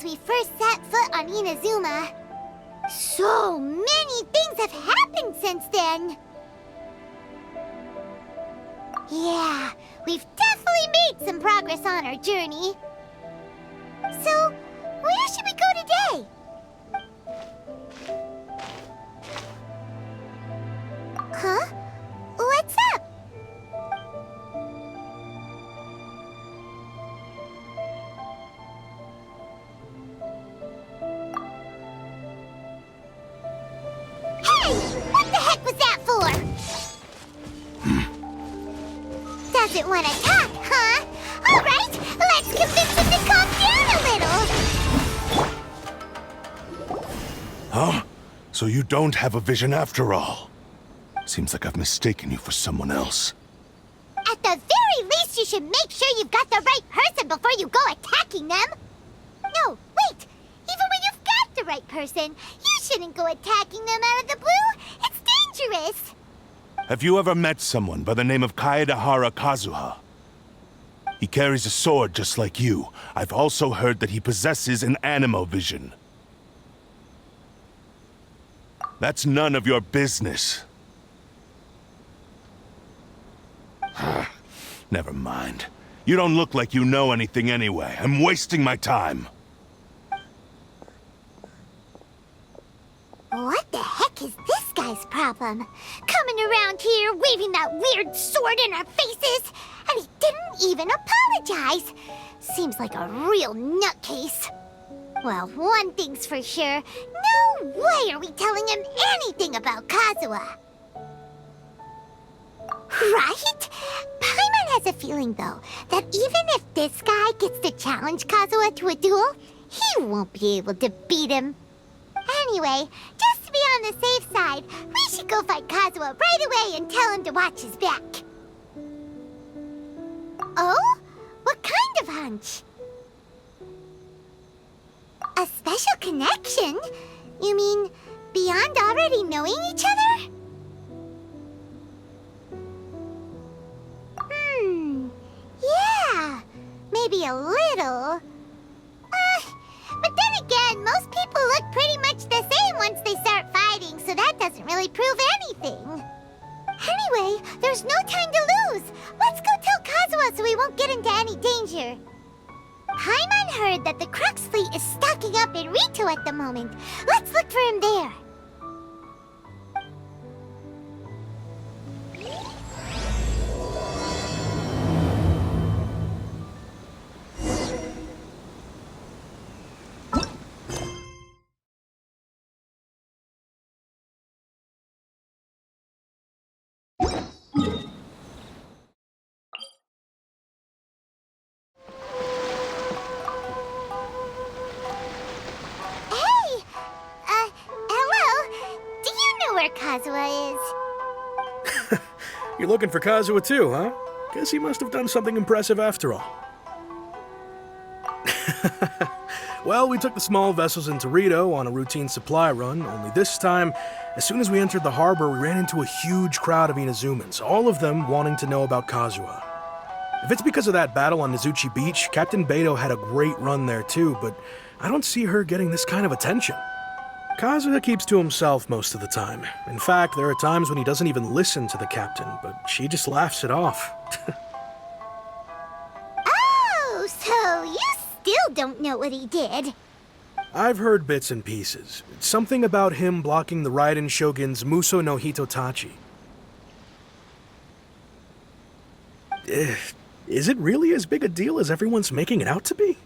since we first set foot on Inazuma. So many things have happened since then. Yeah, we've definitely made some progress on our journey. So, where should we go today? Huh? What's up? Hey! What the heck was that for? Doesn't want to talk, huh? All right, let's convince him to calm down a little. Huh? So you don't have a vision after all? Seems like I've mistaken you for someone else. At the very least, you should make sure you've got the right person before you go attacking them. No, wait! Even when you've got the right person, you shouldn't go attacking them out of the blue. It's dangerous. Have you ever met someone by the name of Kaedehara Kazuha? He carries a sword just like you. I've also heard that he possesses an animo vision. That's none of your business. Never mind. You don't look like you know anything anyway. I'm wasting my time. What the heck is this guy's problem? Coming around here, waving that weird sword in our faces, and he didn't even apologize. Seems like a real nutcase. Well, one thing's for sure. No way are we telling him anything about Kazuha. Right? Paimon has a feeling, though, that even if this guy gets to challenge Kazuha to a duel, he won't be able to beat him. Anyway, just to be on the safe side, we should go fight Kazuha right away and tell him to watch his back. Oh? What kind of hunch? A special connection? You mean beyond already knowing each other? Yeah, maybe a little. But then again, most people look pretty much the same once they start fighting, so that doesn't really prove anything. Anyway, there's no time to lose. Let's go tell Kazuha so we won't get into any danger. Paimon heard that the Crux fleet is stocking up in Rito at the moment. Let's look for him there. Kazuha is. You're looking for Kazuha too, huh? Guess he must have done something impressive after all. Well, we took the small vessels into Rito on a routine supply run, only this time, as soon as we entered the harbor, we ran into a huge crowd of Inazumans, all of them wanting to know about Kazuha. If it's because of that battle on Nizuchi Beach, Captain Beto had a great run there too, but I don't see her getting this kind of attention. Kazuha keeps to himself most of the time. In fact, there are times when he doesn't even listen to the captain, but she just laughs it off. Oh, so you still don't know what he did? I've heard bits and pieces. It's something about him blocking the Raiden Shogun's Muso no Hitotachi. Is it really as big a deal as everyone's making it out to be?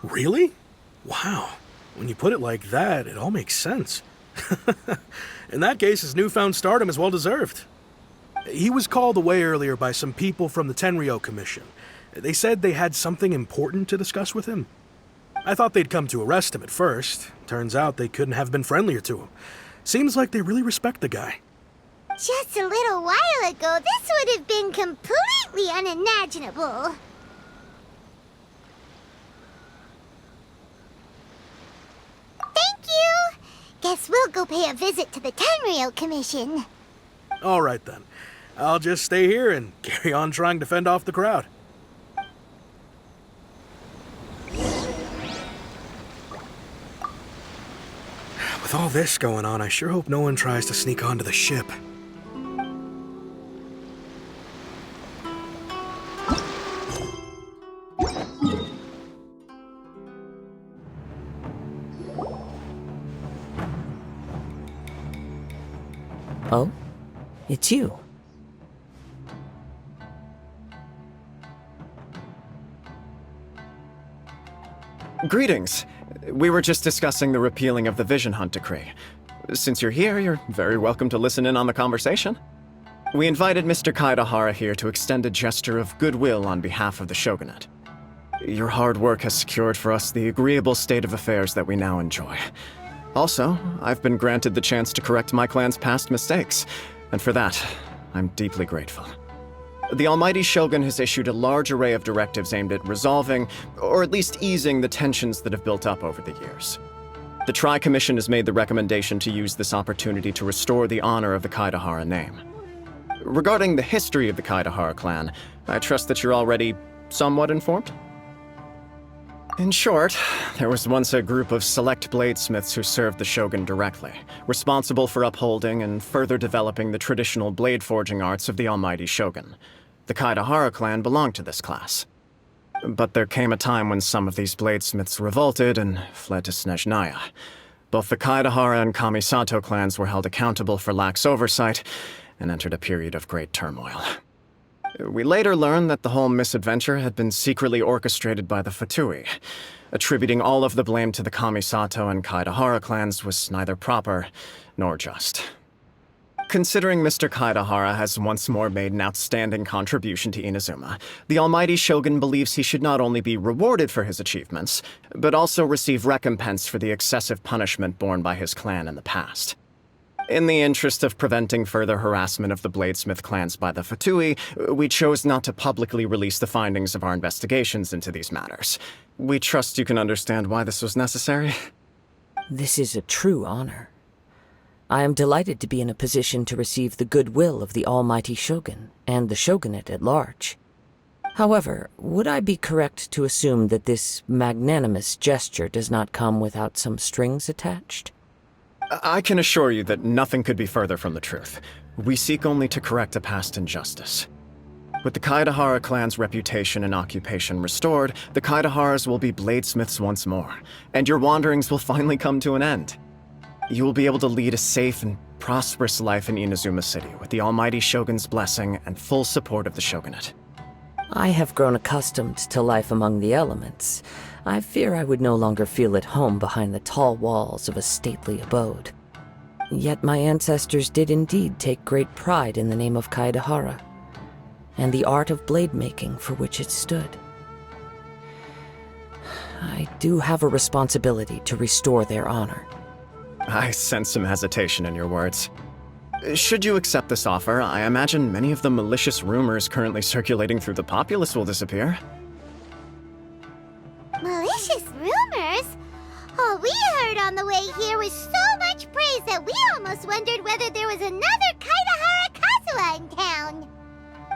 Really? Wow. When you put it like that, it all makes sense. In that case, his newfound stardom is well deserved. He was called away earlier by some people from the Tenryou Commission. They said they had something important to discuss with him. I thought they'd come to arrest him at first. Turns out they couldn't have been friendlier to him. Seems like they really respect the guy. Just a little while ago, this would have been completely unimaginable. Thank you! Guess we'll go pay a visit to the Tenryou Commission. All right then. I'll just stay here and carry on trying to fend off the crowd. With all this going on, I sure hope no one tries to sneak onto the ship. Oh? It's you. Greetings. We were just discussing the repealing of the Vision Hunt Decree. Since you're here, you're very welcome to listen in on the conversation. We invited Mr. Kaedehara here to extend a gesture of goodwill on behalf of the Shogunate. Your hard work has secured for us the agreeable state of affairs that we now enjoy. Also, I've been granted the chance to correct my clan's past mistakes, and for that, I'm deeply grateful. The Almighty Shogun has issued a large array of directives aimed at resolving, or at least easing, the tensions that have built up over the years. The Tri-Commission has made the recommendation to use this opportunity to restore the honor of the Kaedehara name. Regarding the history of the Kaedehara clan, I trust that you're already somewhat informed? In short, there was once a group of select bladesmiths who served the Shogun directly, responsible for upholding and further developing the traditional blade forging arts of the Almighty Shogun. The Kaedehara clan belonged to this class. But there came a time when some of these bladesmiths revolted and fled to Snezhnaya. Both the Kaedehara and Kamisato clans were held accountable for lax oversight and entered a period of great turmoil. We later learned that the whole misadventure had been secretly orchestrated by the Fatui. Attributing all of the blame to the Kamisato and Kaedehara clans was neither proper nor just. Considering Mr. Kaedehara has once more made an outstanding contribution to Inazuma, the Almighty Shogun believes he should not only be rewarded for his achievements, but also receive recompense for the excessive punishment borne by his clan in the past. In the interest of preventing further harassment of the Bladesmith clans by the Fatui, we chose not to publicly release the findings of our investigations into these matters. We trust you can understand why this was necessary. This is a true honor. I am delighted to be in a position to receive the goodwill of the Almighty Shogun and the Shogunate at large. However, would I be correct to assume that this magnanimous gesture does not come without some strings attached? I can assure you that nothing could be further from the truth. We seek only to correct a past injustice. With the Kaedehara clan's reputation and occupation restored, the Kaedeharas will be bladesmiths once more, and your wanderings will finally come to an end. You will be able to lead a safe and prosperous life in Inazuma City with the Almighty Shogun's blessing and full support of the Shogunate. I have grown accustomed to life among the elements. I fear I would no longer feel at home behind the tall walls of a stately abode. Yet my ancestors did indeed take great pride in the name of Kaedehara, and the art of blade making for which it stood. I do have a responsibility to restore their honor. I sense some hesitation in your words. Should you accept this offer, I imagine many of the malicious rumors currently circulating through the populace will disappear. Malicious rumors? All we heard on the way here was so much praise that we almost wondered whether there was another Kaedehara Kazuha in town.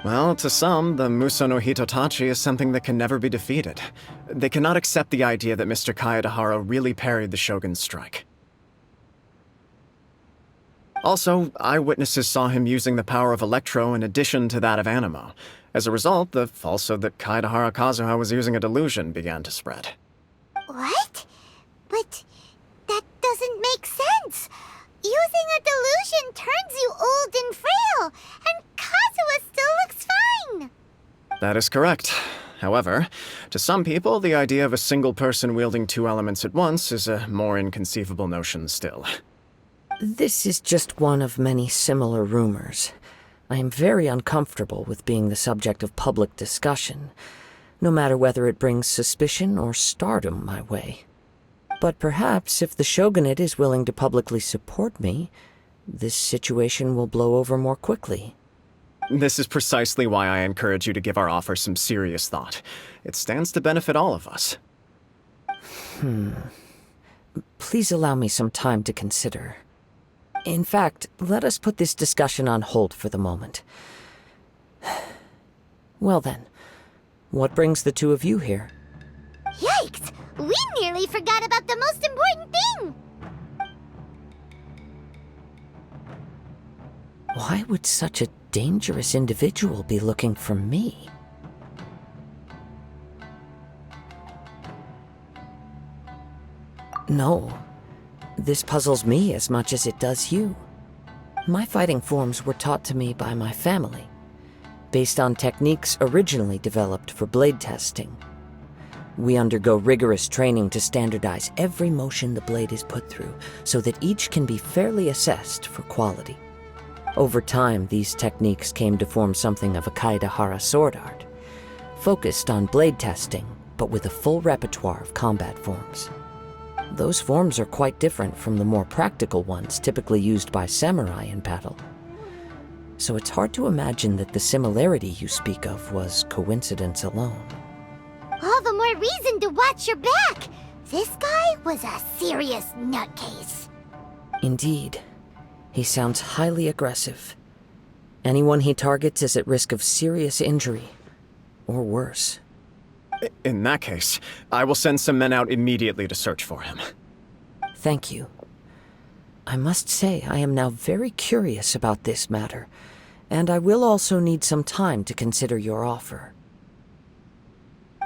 Well, to some, the Muso no Hitotachi is something that can never be defeated. They cannot accept the idea that Mr. Kaedehara really parried the Shogun's strike. Also, eyewitnesses saw him using the power of Electro in addition to that of Animo. As a result, the falsehood that Kaedehara Kazuha was using a delusion began to spread. What? But that doesn't make sense. Using a delusion turns you old and frail, and Kazuha still looks fine. That is correct. However, to some people, the idea of a single person wielding two elements at once is a more inconceivable notion still. This is just one of many similar rumors. I am very uncomfortable with being the subject of public discussion, no matter whether it brings suspicion or stardom my way. But perhaps if the Shogunate is willing to publicly support me, this situation will blow over more quickly. This is precisely why I encourage you to give our offer some serious thought. It stands to benefit all of us. Please allow me some time to consider. In fact, let us put this discussion on hold for the moment. Well then, what brings the two of you here? Yikes! We nearly forgot about the most important thing! Why would such a dangerous individual be looking for me? No, this puzzles me as much as it does you. My fighting forms were taught to me by my family, based on techniques originally developed for blade testing. We undergo rigorous training to standardize every motion the blade is put through, so that each can be fairly assessed for quality. Over time, these techniques came to form something of a Kaedehara sword art, focused on blade testing, but with a full repertoire of combat forms. Those forms are quite different from the more practical ones typically used by samurai in battle. So it's hard to imagine that the similarity you speak of was coincidence alone. All the more reason to watch your back! This guy was a serious nutcase. Indeed. He sounds highly aggressive. Anyone he targets is at risk of serious injury, or worse. In that case, I will send some men out immediately to search for him. Thank you. I must say I am now very curious about this matter, and I will also need some time to consider your offer.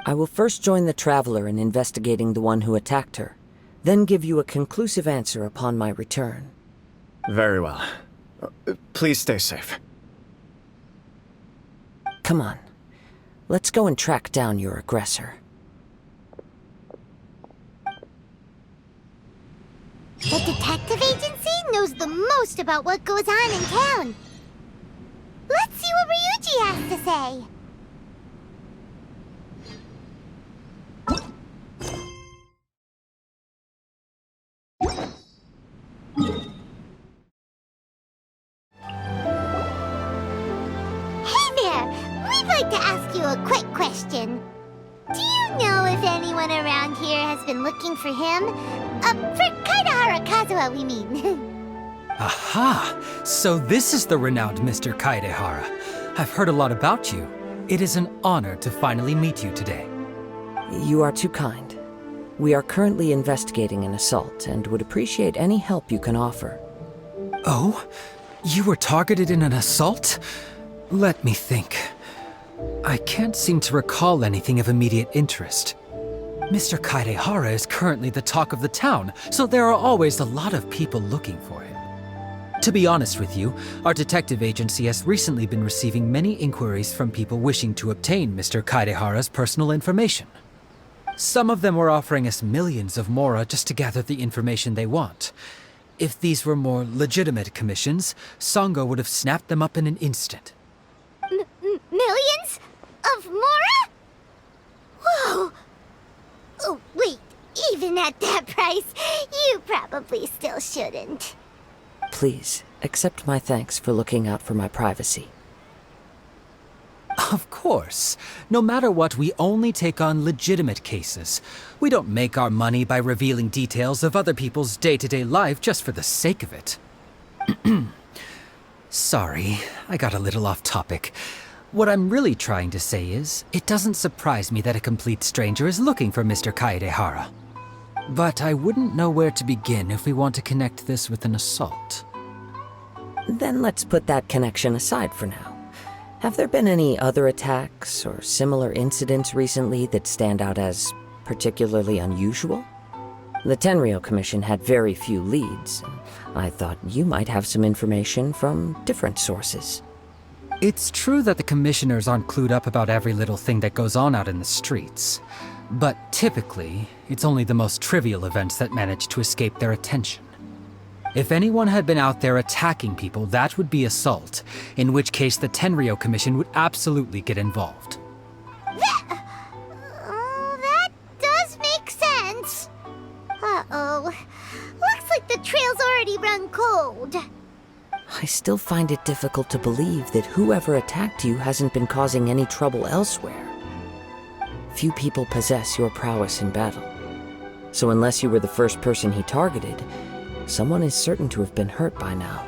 I will first join the Traveler in investigating the one who attacked her, then give you a conclusive answer upon my return. Very well. Please stay safe. Come on. Let's go and track down your aggressor. The detective agency knows the most about what goes on in town. Let's see what Ryuji has to say. Hey there! We'd like to ask you a quick question. Do you know if anyone around here has been looking for him? For Kaedehara Kazuha, we mean. Aha! So this is the renowned Mr. Kaedehara. I've heard a lot about you. It is an honor to finally meet you today. You are too kind. We are currently investigating an assault and would appreciate any help you can offer. Oh? You were targeted in an assault? Let me think. I can't seem to recall anything of immediate interest. Mr. Kaedehara is currently the talk of the town, so there are always a lot of people looking for him. To be honest with you, our detective agency has recently been receiving many inquiries from people wishing to obtain Mr. Kaedehara's personal information. Some of them were offering us millions of mora just to gather the information they want. If these were more legitimate commissions, Sango would have snapped them up in an instant. Millions? Of mora? Whoa! Oh, wait, even at that price, you probably still shouldn't. Please, accept my thanks for looking out for my privacy. Of course. No matter what, we only take on legitimate cases. We don't make our money by revealing details of other people's day-to-day life just for the sake of it. Sorry, I got a little off topic. What I'm really trying to say is, it doesn't surprise me that a complete stranger is looking for Mr. Kaedehara. But I wouldn't know where to begin if we want to connect this with an assault. Then let's put that connection aside for now. Have there been any other attacks or similar incidents recently that stand out as particularly unusual? The Tenryou Commission had very few leads, and I thought you might have some information from different sources. It's true that the commissioners aren't clued up about every little thing that goes on out in the streets. But typically, it's only the most trivial events that manage to escape their attention. If anyone had been out there attacking people, that would be assault, in which case the Tenryou Commission would absolutely get involved. That does make sense. Uh-oh. Looks like the trail's already run cold. I still find it difficult to believe that whoever attacked you hasn't been causing any trouble elsewhere. Few people possess your prowess in battle. So unless you were the first person he targeted, someone is certain to have been hurt by now.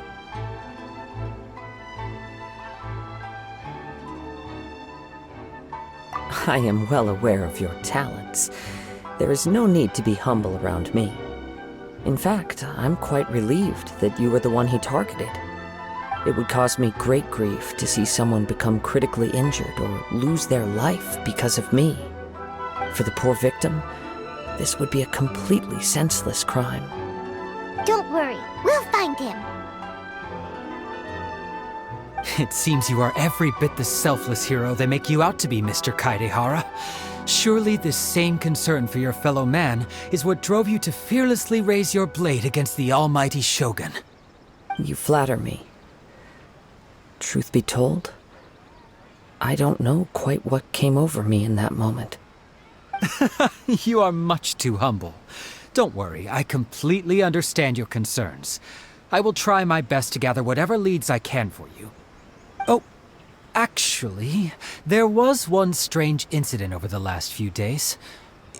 I am well aware of your talents. There is no need to be humble around me. In fact, I'm quite relieved that you were the one he targeted. It would cause me great grief to see someone become critically injured or lose their life because of me. For the poor victim, this would be a completely senseless crime. Don't worry, we'll find him. It seems you are every bit the selfless hero they make you out to be, Mr. Kaedehara. Surely this same concern for your fellow man is what drove you to fearlessly raise your blade against the almighty Shogun. You flatter me. Truth be told, I don't know quite what came over me in that moment. You are much too humble. Don't worry, I completely understand your concerns. I will try my best to gather whatever leads I can for you. Oh, actually, there was one strange incident over the last few days.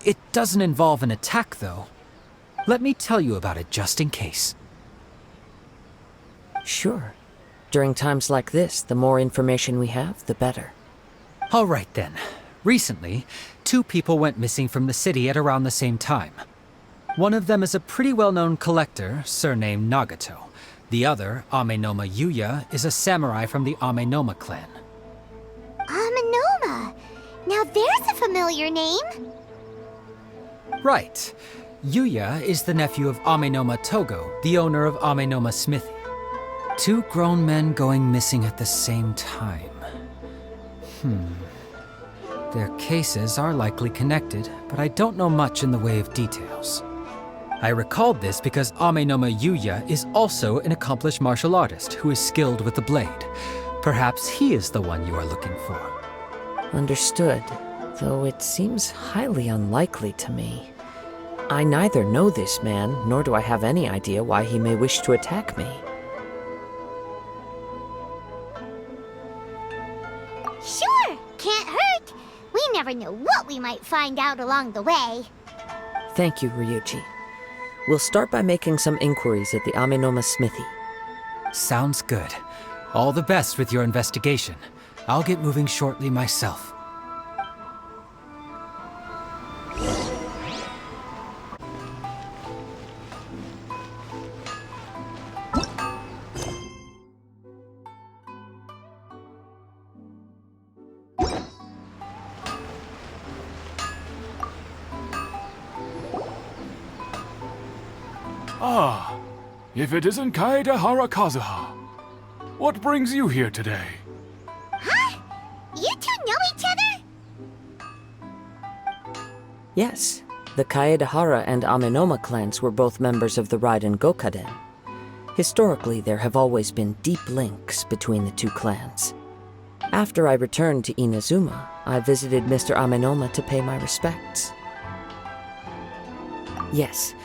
It doesn't involve an attack, though. Let me tell you about it just in case. Sure. During times like this, the more information we have, the better. All right, then. Recently, 2 people went missing from the city at around the same time. One of them is a pretty well-known collector, surnamed Nagato. The other, Amenoma Yuya, is a samurai from the Amenoma clan. Amenoma! Now there's a familiar name. Right. Yuya is the nephew of Amenoma Togo, the owner of Amenoma Smithy. 2 grown men going missing at the same time. Their cases are likely connected, but I don't know much in the way of details. I recalled this because Amenoma Yuya is also an accomplished martial artist who is skilled with the blade. Perhaps he is the one you are looking for. Understood, though it seems highly unlikely to me. I neither know this man, nor do I have any idea why he may wish to attack me. Sure, can't hurt. We never know what we might find out along the way. Thank you, Ryuji. We'll start by making some inquiries at the Amenoma Smithy. Sounds good. All the best with your investigation. I'll get moving shortly myself. Ah, if it isn't Kaedehara Kazuha. What brings you here today? Huh? You 2 know each other? Yes, the Kaedehara and Amenoma clans were both members of the Raiden Gokaden. Historically, there have always been deep links between the 2 clans. After I returned to Inazuma, I visited Mr. Amenoma to pay my respects. Yes,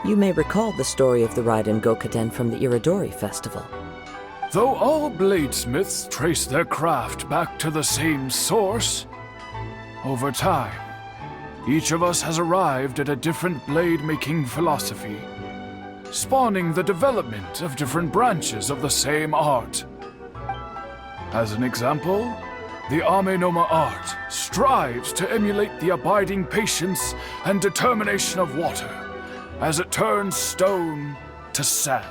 you may recall the story of the Raiden Gokaden from the Iridori Festival. Though all bladesmiths trace their craft back to the same source, over time, each of us has arrived at a different blade-making philosophy, spawning the development of different branches of the same art. As an example, the Amenoma art strives to emulate the abiding patience and determination of water as it turns stone to sand.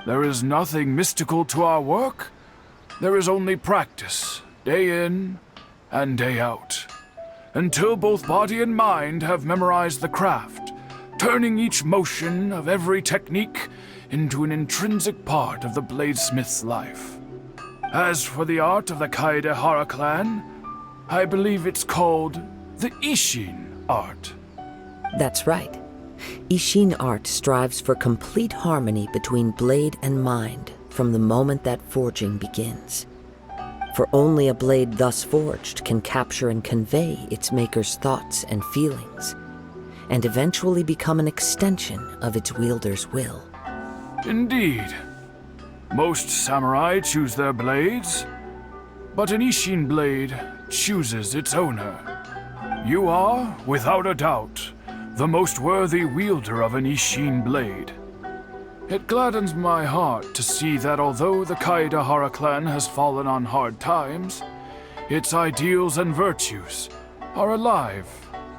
There is nothing mystical to our work. There is only practice, day in and day out, until both body and mind have memorized the craft, turning each motion of every technique into an intrinsic part of the bladesmith's life. As for the art of the Kaedehara clan, I believe it's called the Ishin art. That's right. Ishin art strives for complete harmony between blade and mind from the moment that forging begins. For only a blade thus forged can capture and convey its maker's thoughts and feelings, and eventually become an extension of its wielder's will. Indeed. Most samurai choose their blades, but an Ishin blade chooses its owner. You are, without a doubt, the most worthy wielder of an Ishin blade. It gladdens my heart to see that although the Kaedehara clan has fallen on hard times, its ideals and virtues are alive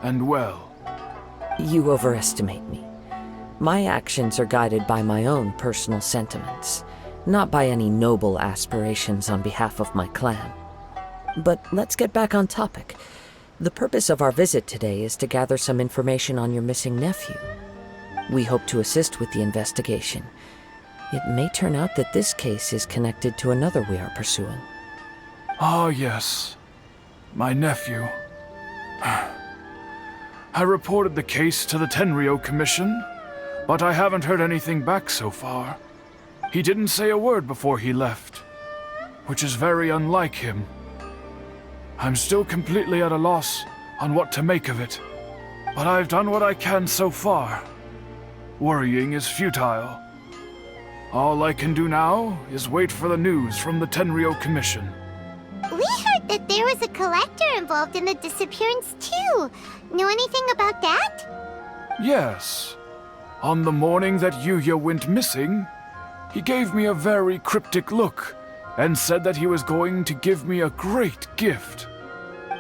and well. You overestimate me. My actions are guided by my own personal sentiments, not by any noble aspirations on behalf of my clan. But let's get back on topic. The purpose of our visit today is to gather some information on your missing nephew. We hope to assist with the investigation. It may turn out that this case is connected to another we are pursuing. Ah, yes. My nephew. I reported the case to the Tenryou Commission, but I haven't heard anything back so far. He didn't say a word before he left, which is very unlike him. I'm still completely at a loss on what to make of it, but I've done what I can so far. Worrying is futile. All I can do now is wait for the news from the Tenryou Commission. We heard that there was a collector involved in the disappearance too. Know anything about that? Yes. On the morning that Yuya went missing, he gave me a very cryptic look and said that he was going to give me a great gift.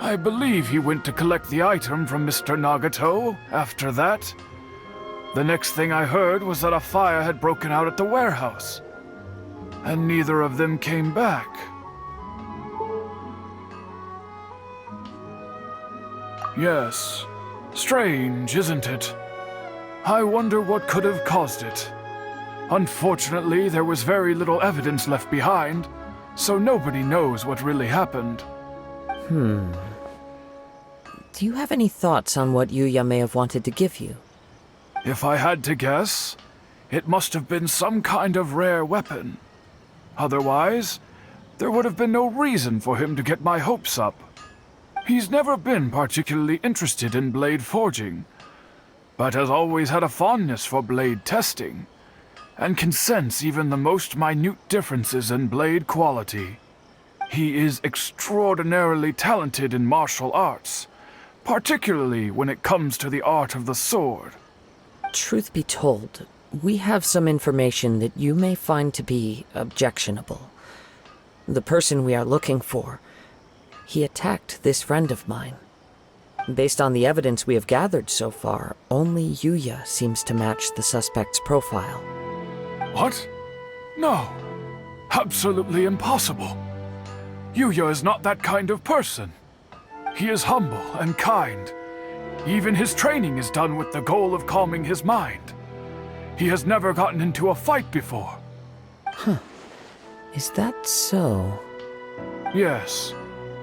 I believe he went to collect the item from Mr. Nagato after that. The next thing I heard was that a fire had broken out at the warehouse, and neither of them came back. Yes, strange, isn't it? I wonder what could have caused it. Unfortunately, there was very little evidence left behind, so nobody knows what really happened. Do you have any thoughts on what Yuya may have wanted to give you? If I had to guess, it must have been some kind of rare weapon. Otherwise, there would have been no reason for him to get my hopes up. He's never been particularly interested in blade forging, but has always had a fondness for blade testing, and can sense even the most minute differences in blade quality. He is extraordinarily talented in martial arts, particularly when it comes to the art of the sword. Truth be told, we have some information that you may find to be objectionable. The person we are looking for, he attacked this friend of mine. Based on the evidence we have gathered so far, only Yuya seems to match the suspect's profile. What? No. Absolutely impossible. Yuya is not that kind of person. He is humble and kind. Even his training is done with the goal of calming his mind. He has never gotten into a fight before. Is that so? Yes.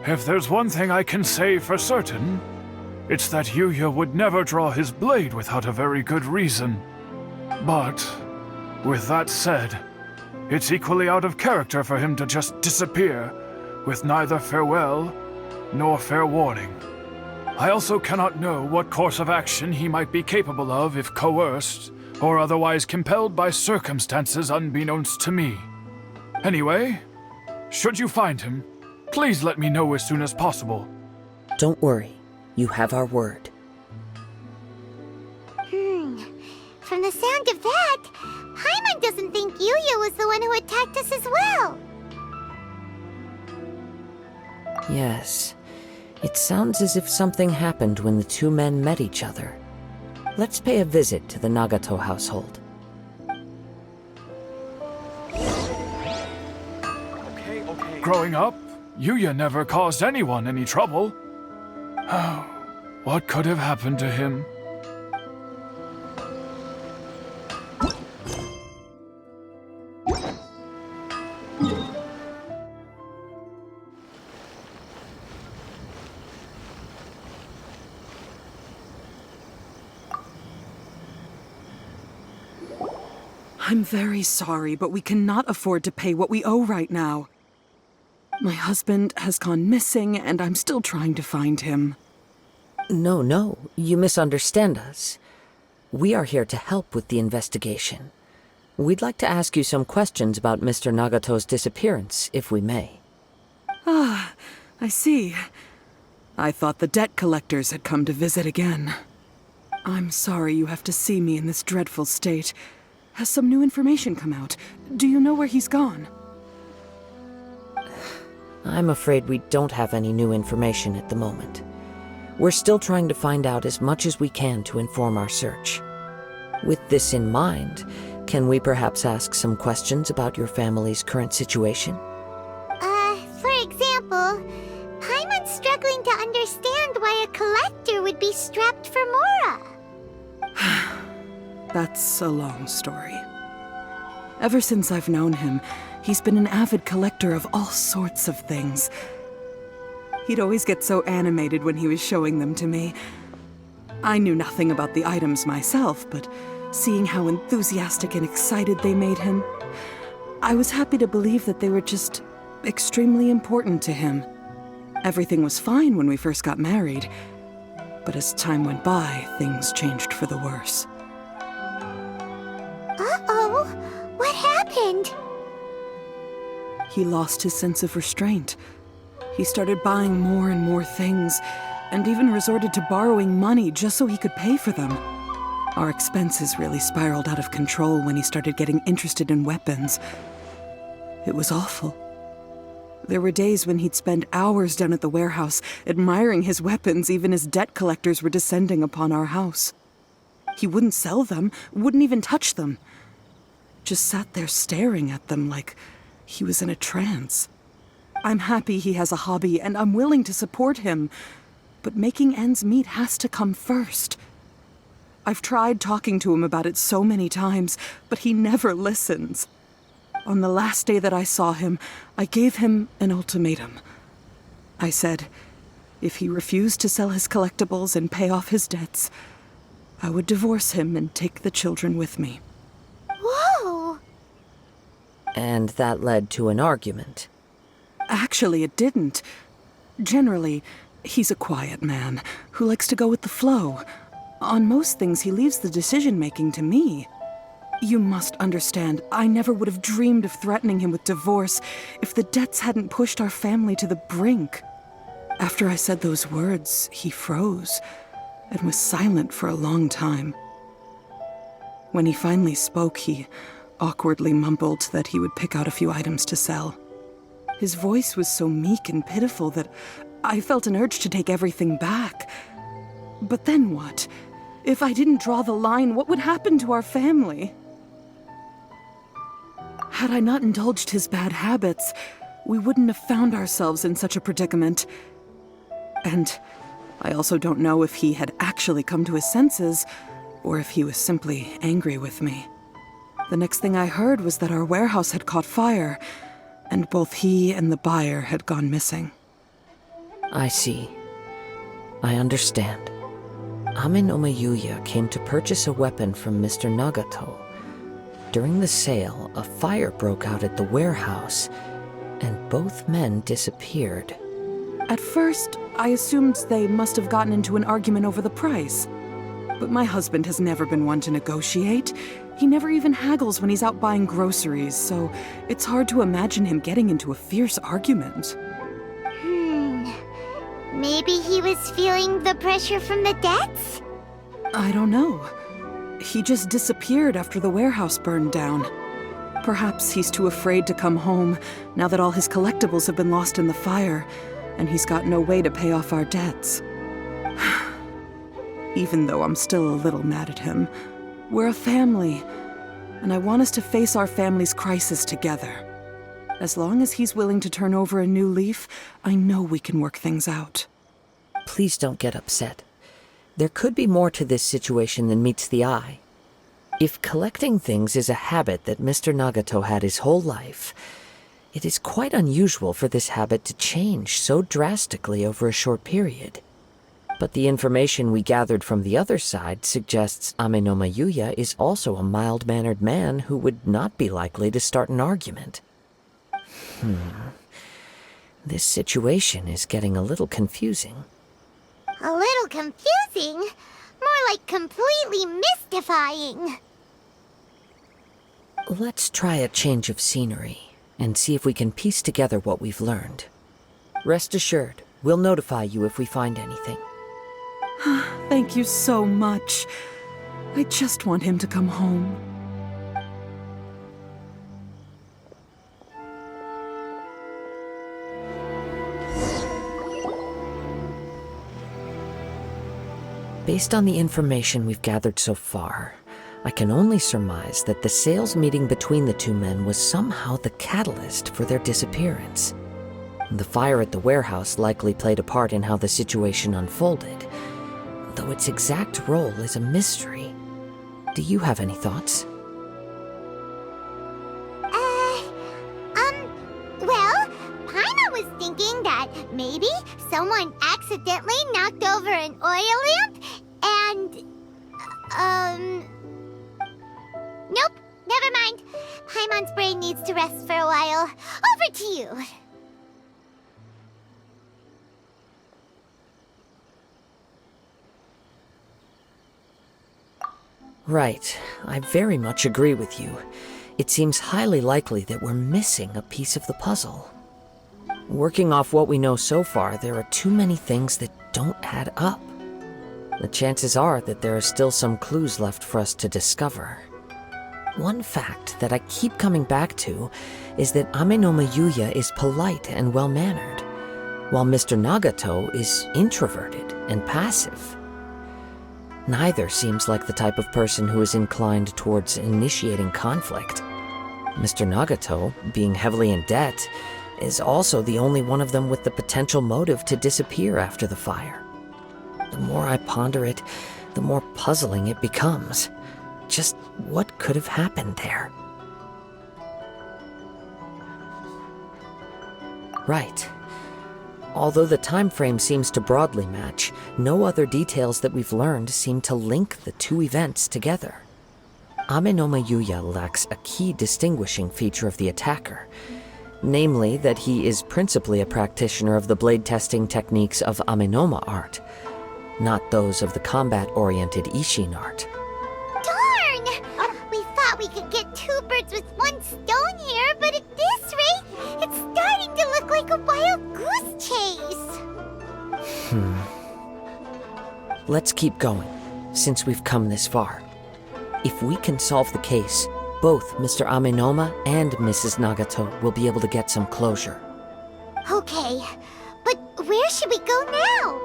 If there's one thing I can say for certain, it's that Yuya would never draw his blade without a very good reason. But, with that said, it's equally out of character for him to just disappear, with neither farewell nor fair warning. I also cannot know what course of action he might be capable of if coerced, or otherwise compelled by circumstances unbeknownst to me. Anyway, should you find him, please let me know as soon as possible. Don't worry. You have our word. From the sound of that, Paimon doesn't think Yuya was the one who attacked us as well. Yes. It sounds as if something happened when the two men met each other. Let's pay a visit to the Nagato household. Growing up, Yuya never caused anyone any trouble. Oh, what could have happened to him? I'm very sorry, but we cannot afford to pay what we owe right now. My husband has gone missing, and I'm still trying to find him. No, you misunderstand us. We are here to help with the investigation. We'd like to ask you some questions about Mr. Nagato's disappearance, if we may. Ah, I see. I thought the debt collectors had come to visit again. I'm sorry you have to see me in this dreadful state. Has some new information come out? Do you know where he's gone? I'm afraid we don't have any new information at the moment. We're still trying to find out as much as we can to inform our search. With this in mind, can we perhaps ask some questions about your family's current situation? For example, Paimon's struggling to understand why a collector would be strapped for Mora. That's a long story. Ever since I've known him, he's been an avid collector of all sorts of things. He'd always get so animated when he was showing them to me. I knew nothing about the items myself, but seeing how enthusiastic and excited they made him, I was happy to believe that they were just extremely important to him. Everything was fine when we first got married, but as time went by, things changed for the worse. Uh-oh, what happened? He lost his sense of restraint. He started buying more and more things, and even resorted to borrowing money just so he could pay for them. Our expenses really spiraled out of control when he started getting interested in weapons. It was awful. There were days when he'd spend hours down at the warehouse, admiring his weapons even as debt collectors were descending upon our house. He wouldn't sell them, wouldn't even touch them. Just sat there staring at them like he was in a trance. I'm happy he has a hobby, and I'm willing to support him. But making ends meet has to come first. I've tried talking to him about it so many times, but he never listens. On the last day that I saw him, I gave him an ultimatum. I said, if he refused to sell his collectibles and pay off his debts, I would divorce him and take the children with me. Whoa! And that led to an argument. Actually, it didn't. Generally, he's a quiet man who likes to go with the flow. On most things, he leaves the decision-making to me. You must understand, I never would have dreamed of threatening him with divorce if the debts hadn't pushed our family to the brink. After I said those words, he froze and was silent for a long time. When he finally spoke, he awkwardly mumbled that he would pick out a few items to sell. His voice was so meek and pitiful that I felt an urge to take everything back. But then what? If I didn't draw the line, what would happen to our family? Had I not indulged his bad habits, we wouldn't have found ourselves in such a predicament. And I also don't know if he had actually come to his senses, or if he was simply angry with me. The next thing I heard was that our warehouse had caught fire, and both he and the buyer had gone missing. I see. I understand. Ame no Mayuya came to purchase a weapon from Mr. Nagato. During the sale, a fire broke out at the warehouse, and both men disappeared. At first, I assumed they must have gotten into an argument over the price. But my husband has never been one to negotiate. He never even haggles when he's out buying groceries, so it's hard to imagine him getting into a fierce argument. Maybe he was feeling the pressure from the debts? I don't know. He just disappeared after the warehouse burned down. Perhaps he's too afraid to come home now that all his collectibles have been lost in the fire, and he's got no way to pay off our debts. Even though I'm still a little mad at him, we're a family, and I want us to face our family's crisis together. As long as he's willing to turn over a new leaf, I know we can work things out. Please don't get upset. There could be more to this situation than meets the eye. If collecting things is a habit that Mr. Nagato had his whole life, it is quite unusual for this habit to change so drastically over a short period. But the information we gathered from the other side suggests Ame no Mayuya is also a mild-mannered man who would not be likely to start an argument. This situation is getting a little confusing. A little confusing? More like completely mystifying. Let's try a change of scenery and see if we can piece together what we've learned. Rest assured, we'll notify you if we find anything. Thank you so much. I just want him to come home. Based on the information we've gathered so far, I can only surmise that the sales meeting between the two men was somehow the catalyst for their disappearance. The fire at the warehouse likely played a part in how the situation unfolded, though its exact role is a mystery. Do you have any thoughts? Well, Paimon was thinking that maybe someone accidentally knocked over an oil lamp and, nope, never mind. Paimon's brain needs to rest for a while. Over to you. Right. I very much agree with you. It seems highly likely that we're missing a piece of the puzzle. Working off what we know so far, there are too many things that don't add up. The chances are that there are still some clues left for us to discover. One fact that I keep coming back to is that Amenoma Yuya is polite and well-mannered, while Mr. Nagato is introverted and passive. Neither seems like the type of person who is inclined towards initiating conflict. Mr. Nagato, being heavily in debt, is also the only one of them with the potential motive to disappear after the fire. The more I ponder it, the more puzzling it becomes. Just what could have happened there? Right. Although the time frame seems to broadly match, no other details that we've learned seem to link the two events together. Amenoma Yuya lacks a key distinguishing feature of the attacker, namely that he is principally a practitioner of the blade testing techniques of Amenoma art, not those of the combat-oriented Ishin art. Darn! We thought we could get two birds with one stone here, but at this rate, it's starting to look like a wild goose chase. Let's keep going, since we've come this far. If we can solve the case, both Mr. Amenoma and Mrs. Nagato will be able to get some closure. Okay, but where should we go now?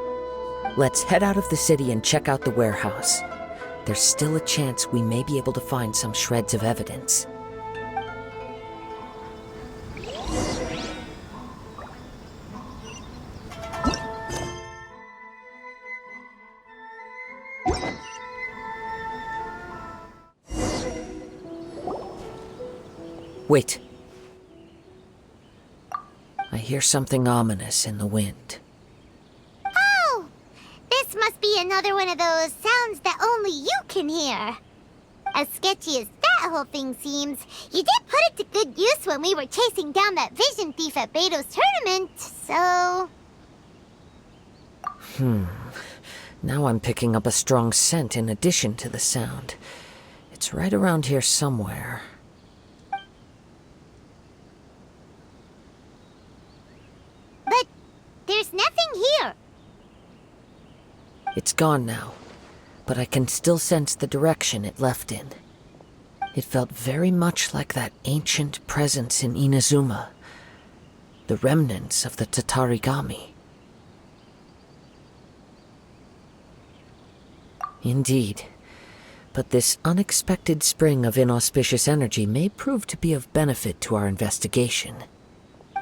Let's head out of the city and check out the warehouse. There's still a chance we may be able to find some shreds of evidence. Wait. I hear something ominous in the wind. Oh! This must be another one of those sounds that only you can hear. As sketchy as that whole thing seems, you did put it to good use when we were chasing down that vision thief at Beto's tournament, so... Now I'm picking up a strong scent in addition to the sound. It's right around here somewhere. But there's nothing here. It's gone now, but I can still sense the direction it left in. It felt very much like that ancient presence in Inazuma, the remnants of the Tatarigami. Indeed, but this unexpected spring of inauspicious energy may prove to be of benefit to our investigation.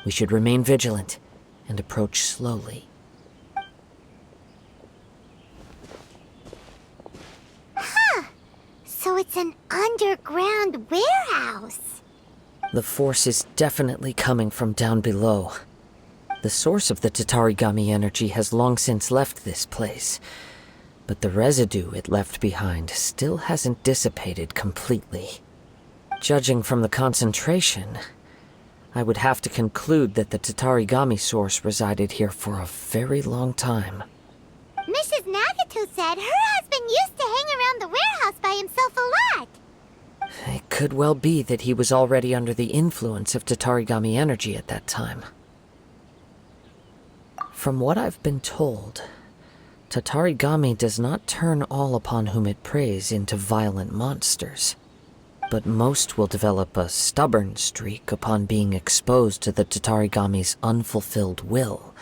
We should remain vigilant and approach slowly. So it's an underground warehouse. The force is definitely coming from down below. The source of the Tatarigami energy has long since left this place, but the residue it left behind still hasn't dissipated completely. Judging from the concentration, I would have to conclude that the Tatarigami source resided here for a very long time. Mrs. Nagato said her husband used to hang around the warehouse by himself a lot. It could well be that he was already under the influence of Tatarigami energy at that time. From what I've been told, Tatarigami does not turn all upon whom it preys into violent monsters, but most will develop a stubborn streak upon being exposed to the Tatarigami's unfulfilled will.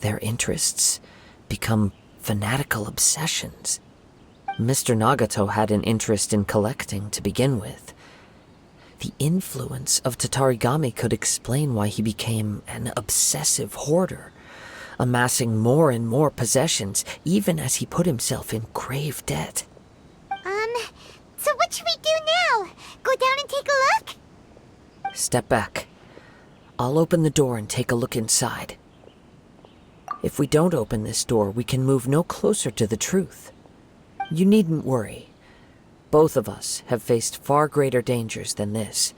Their interests become fanatical obsessions. Mr. Nagato had an interest in collecting to begin with. The influence of Tatarigami could explain why he became an obsessive hoarder, amassing more and more possessions even as he put himself in grave debt. So what should we do now? Go down and take a look? Step back. I'll open the door and take a look inside. If we don't open this door, we can move no closer to the truth. You needn't worry. Both of us have faced far greater dangers than this.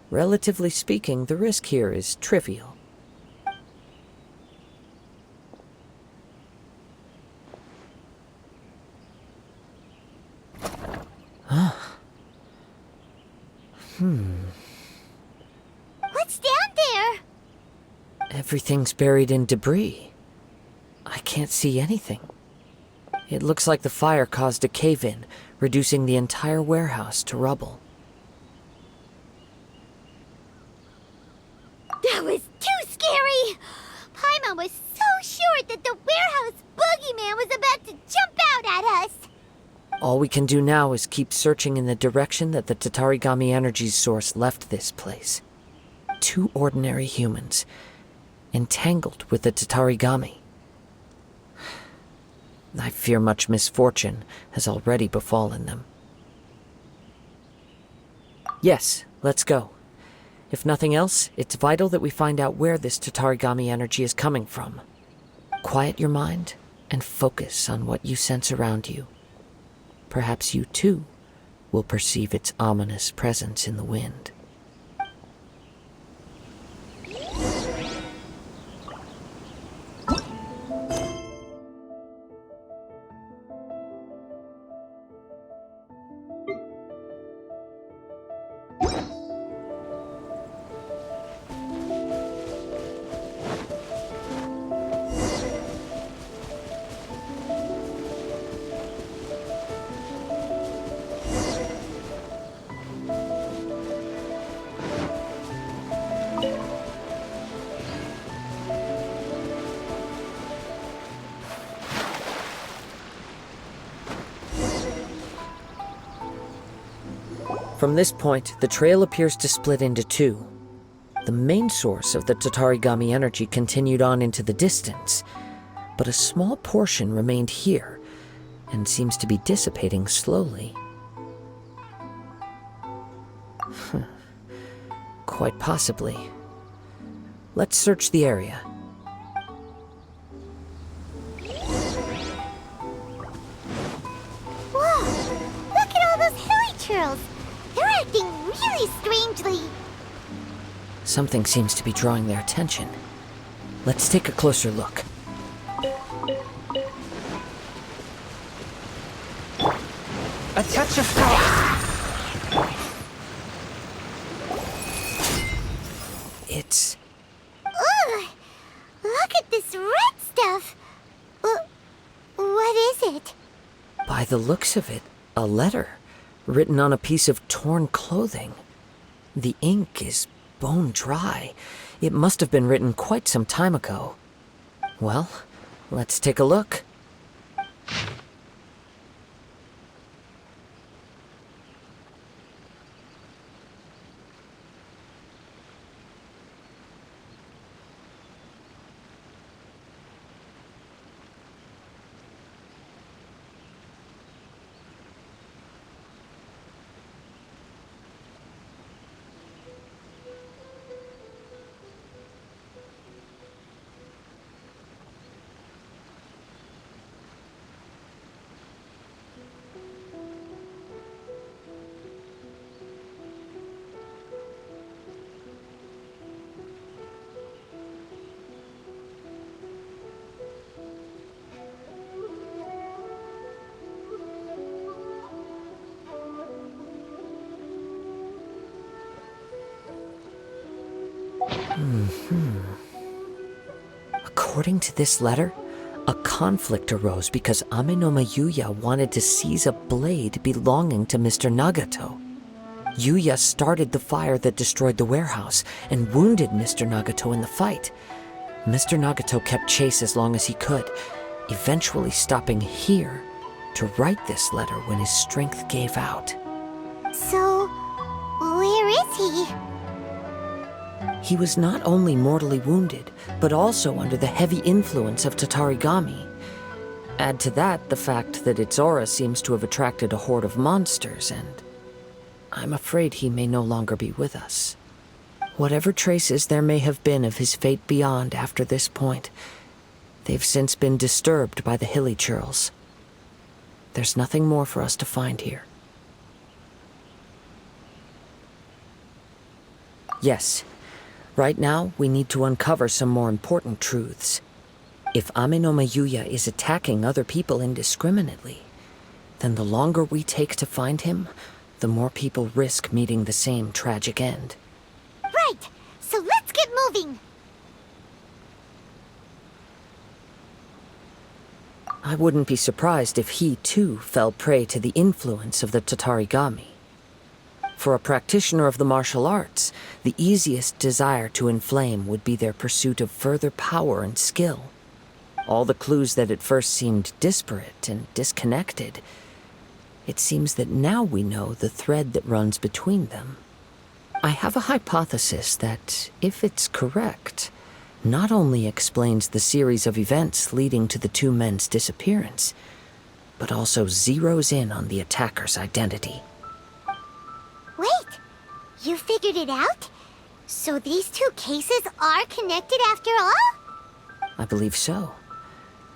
Relatively speaking, the risk here is trivial. What's down there? Everything's buried in debris. I can't see anything. It looks like the fire caused a cave-in, reducing the entire warehouse to rubble. That was too scary! Paimon was so sure that the warehouse boogeyman was about to jump out at us! All we can do now is keep searching in the direction that the Tatarigami energy source left this place. 2 ordinary humans, entangled with the Tatarigami. I fear much misfortune has already befallen them. Yes, let's go. If nothing else, it's vital that we find out where this Tatarigami energy is coming from. Quiet your mind and focus on what you sense around you. Perhaps you too will perceive its ominous presence in the wind. From this point, the trail appears to split into 2. The main source of the Tatarigami energy continued on into the distance, but a small portion remained here and seems to be dissipating slowly. Quite possibly. Let's search the area. Whoa! Look at all those hilly churls! They're acting really strangely. Something seems to be drawing their attention. Let's take a closer look. A touch of frost! It's... Ugh! Look at this red stuff! What is it? By the looks of it, a letter written on a piece of torn clothing. The ink is bone dry. It must have been written quite some time ago. Well, let's take a look. According to this letter, a conflict arose because Amenoma Yuya wanted to seize a blade belonging to Mr. Nagato. Yuya started the fire that destroyed the warehouse and wounded Mr. Nagato in the fight. Mr. Nagato kept chase as long as he could, eventually stopping here to write this letter when his strength gave out. So, where is he? He was not only mortally wounded, but also under the heavy influence of Tatarigami. Add to that the fact that its aura seems to have attracted a horde of monsters, and I'm afraid he may no longer be with us. Whatever traces there may have been of his fate beyond after this point, they've since been disturbed by the hilly churls. There's nothing more for us to find here. Yes, right now we need to uncover some more important truths. If Ame no Mayuya is attacking other people indiscriminately, then the longer we take to find him, the more people risk meeting the same tragic end. Right, so let's get moving. I wouldn't be surprised if he, too, fell prey to the influence of the Tatarigami. For a practitioner of the martial arts, the easiest desire to inflame would be their pursuit of further power and skill. All the clues that at first seemed disparate and disconnected, it seems that now we know the thread that runs between them. I have a hypothesis that, if it's correct, not only explains the series of events leading to the two men's disappearance, but also zeroes in on the attacker's identity. Wait, you figured it out? So these two cases are connected after all? I believe so.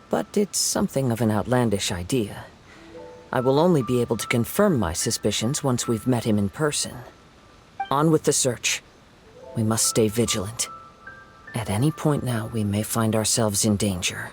But it's something of an outlandish idea. I will only be able to confirm my suspicions once we've met him in person. On with the search. We must stay vigilant. At any point now, we may find ourselves in danger.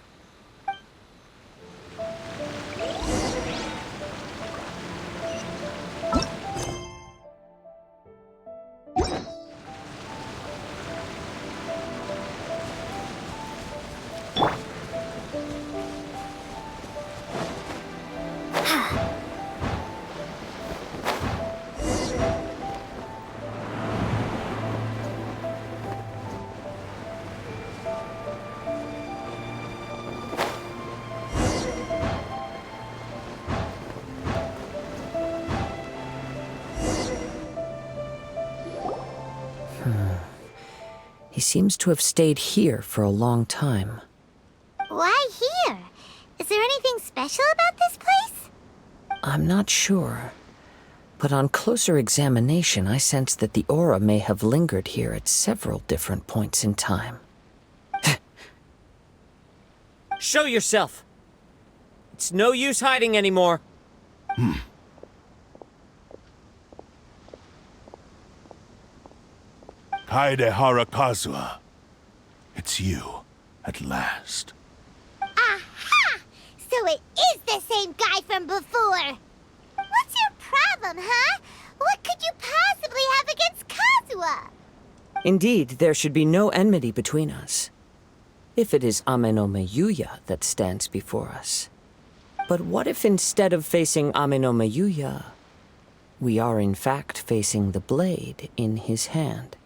He seems to have stayed here for a long time. Why here? Is there anything special about this place? I'm not sure. But on closer examination, I sense that the aura may have lingered here at several different points in time. Show yourself! It's no use hiding anymore. Kaedehara Kazuha. It's you, at last. Aha! So it is the same guy from before! What's your problem, huh? What could you possibly have against Kazuha? Indeed, there should be no enmity between us. If it is Ame no Mayuya that stands before us. But what if instead of facing Ame no Mayuya, we are in fact facing the blade in his hand?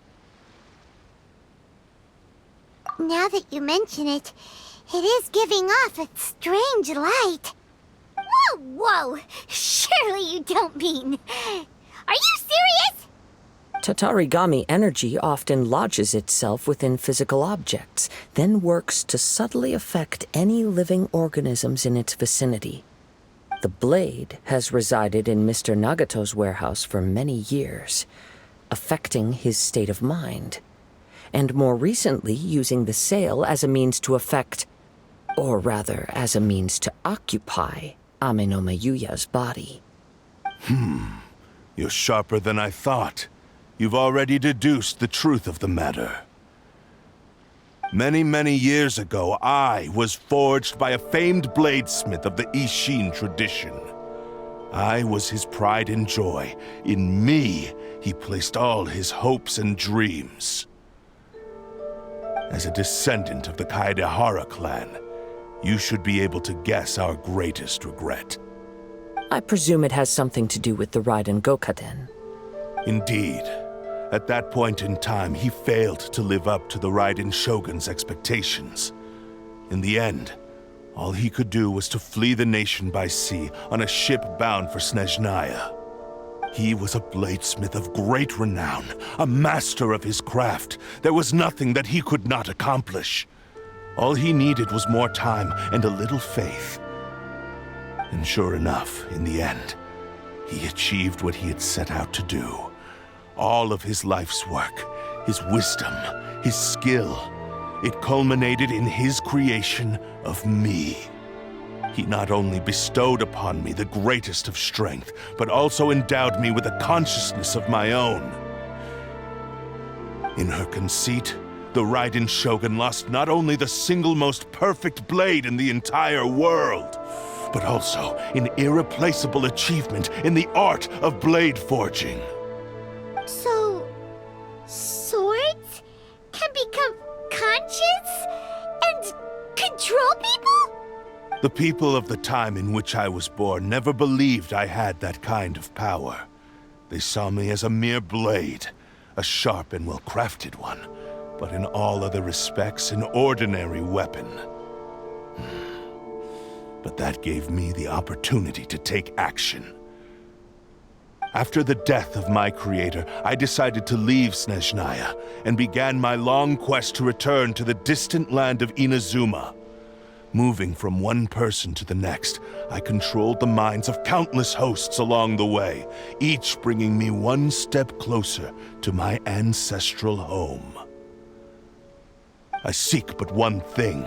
Now that you mention it, it is giving off a strange light. Whoa, whoa! Surely you don't mean... Are you serious? Tatarigami energy often lodges itself within physical objects, then works to subtly affect any living organisms in its vicinity. The blade has resided in Mr. Nagato's warehouse for many years, affecting his state of mind, and more recently using the sale as a means to affect, or rather as a means to occupy, Ame no Mayuya's body. You're sharper than I thought. You've already deduced the truth of the matter. Many, many years ago, I was forged by a famed bladesmith of the Ishin tradition. I was his pride and joy. In me, he placed all his hopes and dreams. As a descendant of the Kaedehara clan, you should be able to guess our greatest regret. I presume it has something to do with the Raiden Gokaden. Indeed. At that point in time, he failed to live up to the Raiden Shogun's expectations. In the end, All he could do was to flee the nation by sea on a ship bound for Snezhnaya. He was a bladesmith of great renown, a master of his craft. There was nothing that he could not accomplish. All he needed was more time and a little faith. And sure enough, in the end, he achieved what he had set out to do. All of his life's work, his wisdom, his skill, it culminated in his creation of me. He not only bestowed upon me the greatest of strength, but also endowed me with a consciousness of my own. In her conceit, the Raiden Shogun lost not only the single most perfect blade in the entire world, but also an irreplaceable achievement in the art of blade forging. So, swords can become conscious and control people? The people of the time in which I was born never believed I had that kind of power. They saw me as a mere blade, a sharp and well-crafted one, but in all other respects an ordinary weapon. But that gave me the opportunity to take action. After the death of my creator, I decided to leave Snezhnaya and began my long quest to return to the distant land of Inazuma. Moving from one person to the next, I controlled the minds of countless hosts along the way, each bringing me one step closer to my ancestral home. I seek but one thing: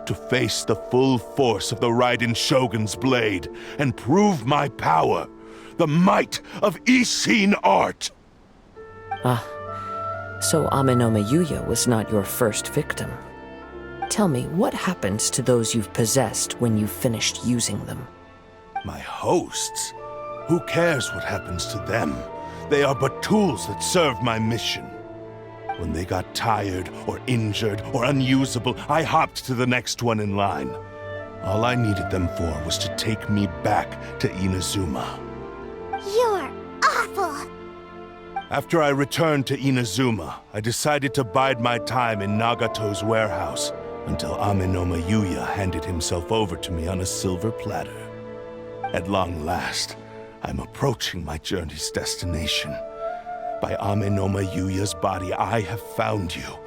to face the full force of the Raiden Shogun's blade and prove my power, the might of Ishin art. So Amenoma Yuya was not your first victim. Tell me, what happens to those you've possessed when you've finished using them? My hosts? Who cares what happens to them? They are but tools that serve my mission. When they got tired, or injured, or unusable, I hopped to the next one in line. All I needed them for was to take me back to Inazuma. You're awful! After I returned to Inazuma, I decided to bide my time in Nagato's warehouse until Amenoma Yuya handed himself over to me on a silver platter. At long last, I'm approaching my journey's destination. By Amenoma Yuya's body, I have found you,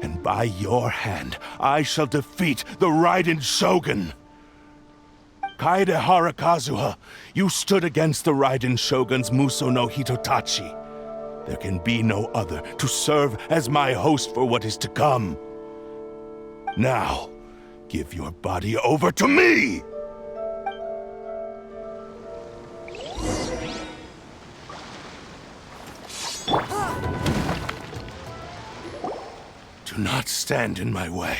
and by your hand, I shall defeat the Raiden Shogun. Kaedehara Kazuha, you stood against the Raiden Shogun's Muso no Hitotachi. There can be no other to serve as my host for what is to come. Now, give your body over to me! Do not stand in my way,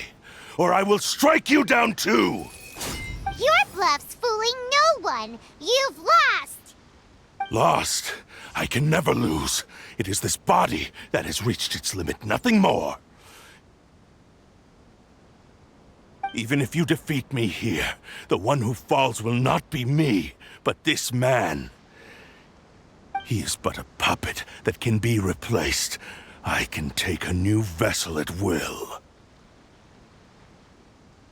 or I will strike you down too! Your bluff's fooling no one! You've lost! Lost? I can never lose. It is this body that has reached its limit, nothing more. Even if you defeat me here, the one who falls will not be me, but this man. He is but a puppet that can be replaced. I can take a new vessel at will.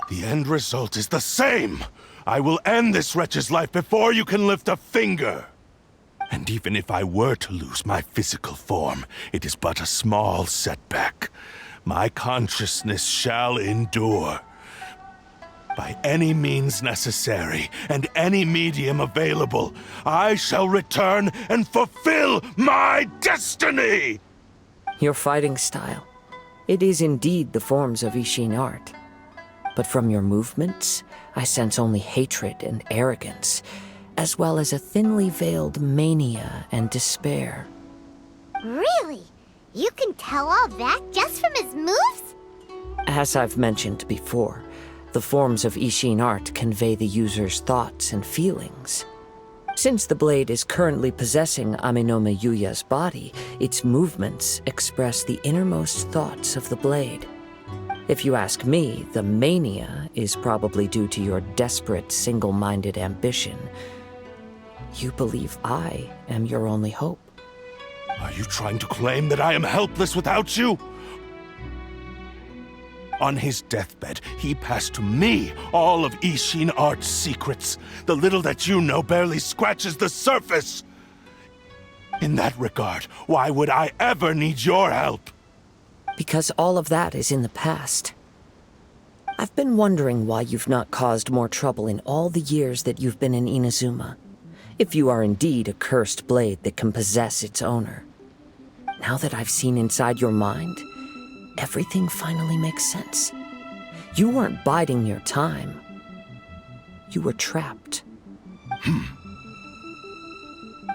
The end result is the same! I will end this wretch's life before you can lift a finger! And even if I were to lose my physical form, it is but a small setback. My consciousness shall endure. By any means necessary, and any medium available, I shall return and fulfill my destiny! Your fighting style. It is indeed the forms of Ishin art. But from your movements, I sense only hatred and arrogance, as well as a thinly veiled mania and despair. Really? You can tell all that just from his moves? As I've mentioned before, the forms of Ishin art convey the user's thoughts and feelings. Since the blade is currently possessing Amenoma Yuya's body, its movements express the innermost thoughts of the blade. If you ask me, the mania is probably due to your desperate, single-minded ambition. You believe I am your only hope. Are you trying to claim that I am helpless without you? On his deathbed, he passed to me all of Ishin Art's secrets. The little that you know barely scratches the surface. In that regard, why would I ever need your help? Because all of that is in the past. I've been wondering why you've not caused more trouble in all the years that you've been in Inazuma. If you are indeed a cursed blade that can possess its owner. Now that I've seen inside your mind, everything finally makes sense. You weren't biding your time. You were trapped.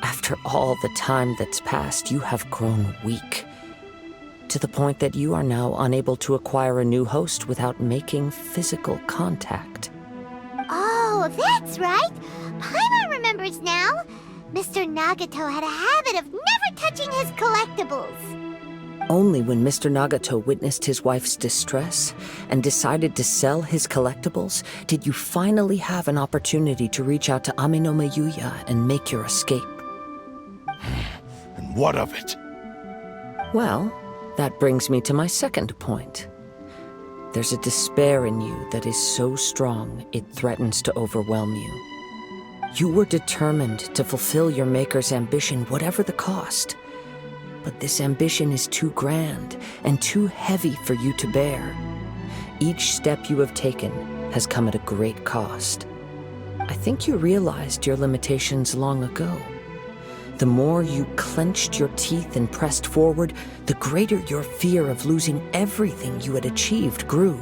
After all the time that's passed, you have grown weak. To the point that you are now unable to acquire a new host without making physical contact. Oh, that's right. Paimon remembers now. Mr. Nagato had a habit of never touching his collectibles. Only when Mr. Nagato witnessed his wife's distress and decided to sell his collectibles did you finally have an opportunity to reach out to Ame-no-me Yuya and make your escape. And what of it? Well, that brings me to my second point. There's a despair in you that is so strong it threatens to overwhelm you. You were determined to fulfill your maker's ambition, whatever the cost. But this ambition is too grand and too heavy for you to bear. Each step you have taken has come at a great cost. I think you realized your limitations long ago. The more you clenched your teeth and pressed forward, the greater your fear of losing everything you had achieved grew,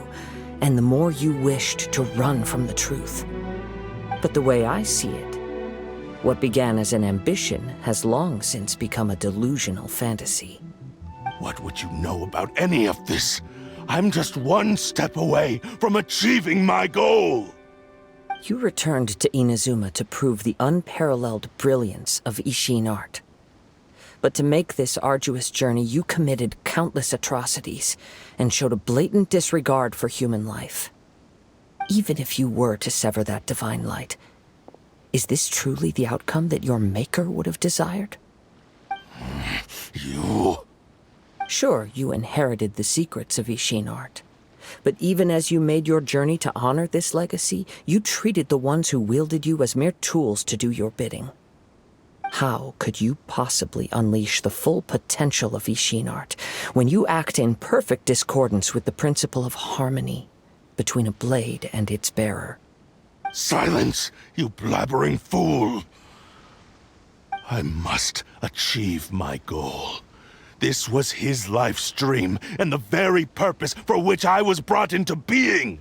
and the more you wished to run from the truth. But the way I see it, what began as an ambition has long since become a delusional fantasy. What would you know about any of this? I'm just one step away from achieving my goal! You returned to Inazuma to prove the unparalleled brilliance of Ishin art. But to make this arduous journey, you committed countless atrocities and showed a blatant disregard for human life. Even if you were to sever that divine light, is this truly the outcome that your maker would have desired? You... Sure, you inherited the secrets of Ishin art. But even as you made your journey to honor this legacy, you treated the ones who wielded you as mere tools to do your bidding. How could you possibly unleash the full potential of Ishin art when you act in perfect discordance with the principle of harmony between a blade and its bearer? Silence, you blabbering fool! I must achieve my goal. This was his life's dream, and the very purpose for which I was brought into being.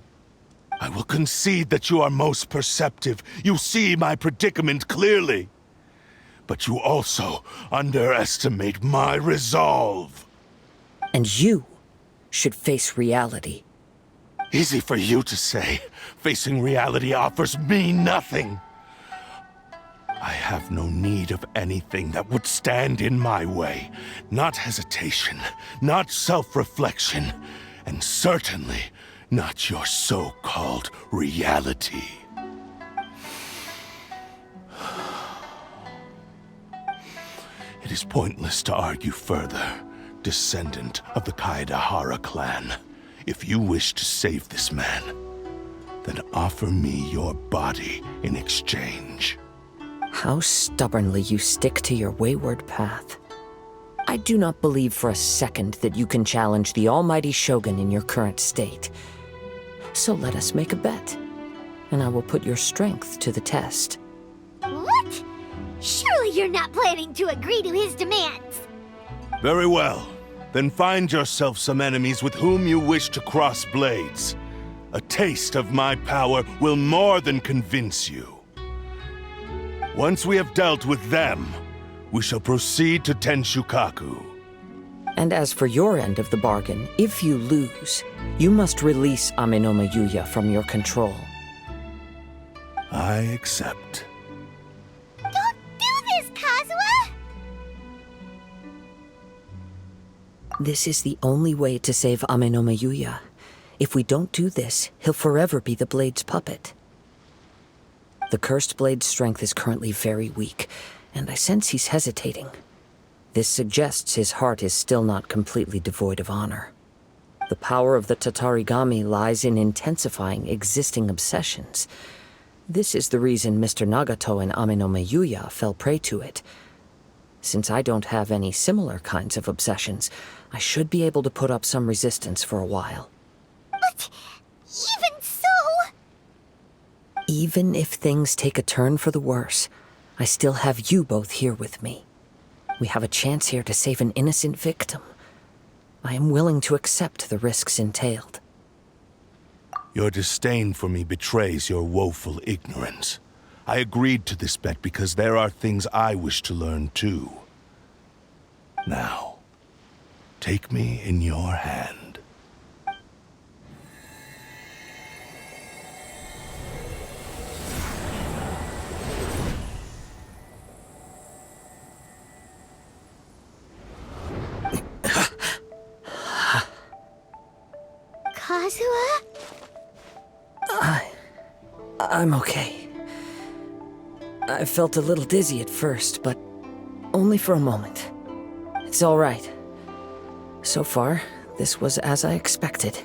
I will concede that you are most perceptive. You see my predicament clearly. But you also underestimate my resolve. And you should face reality. Easy for you to say. Facing reality offers me nothing. I have no need of anything that would stand in my way. Not hesitation, not self-reflection, and certainly not your so-called reality. It is pointless to argue further, descendant of the Kaedehara clan. If you wish to save this man, then offer me your body in exchange. How stubbornly you stick to your wayward path. I do not believe for a second that you can challenge the almighty Shogun in your current state. So let us make a bet, and I will put your strength to the test. What? Surely you're not planning to agree to his demands. Very well. Then find yourself some enemies with whom you wish to cross blades. A taste of my power will more than convince you. Once we have dealt with them, we shall proceed to Tenshukaku. And as for your end of the bargain, if you lose, you must release Ame-no-me Yuya from your control. I accept. Don't do this, Kazuha! This is the only way to save Ame-no-me Yuya. If we don't do this, he'll forever be the Blade's puppet. The Cursed Blade's strength is currently very weak, and I sense he's hesitating. This suggests his heart is still not completely devoid of honor. The power of the Tatarigami lies in intensifying existing obsessions. This is the reason Mr. Nagato and Amenome Yuya fell prey to it. Since I don't have any similar kinds of obsessions, I should be able to put up some resistance for a while. But even so... Even if things take a turn for the worse, I still have you both here with me. We have a chance here to save an innocent victim. I am willing to accept the risks entailed. Your disdain for me betrays your woeful ignorance. I agreed to this bet because there are things I wish to learn too. Now, take me in your hand. Kazuha? I'm okay. I felt a little dizzy at first, but only for a moment. It's all right. So far, this was as I expected.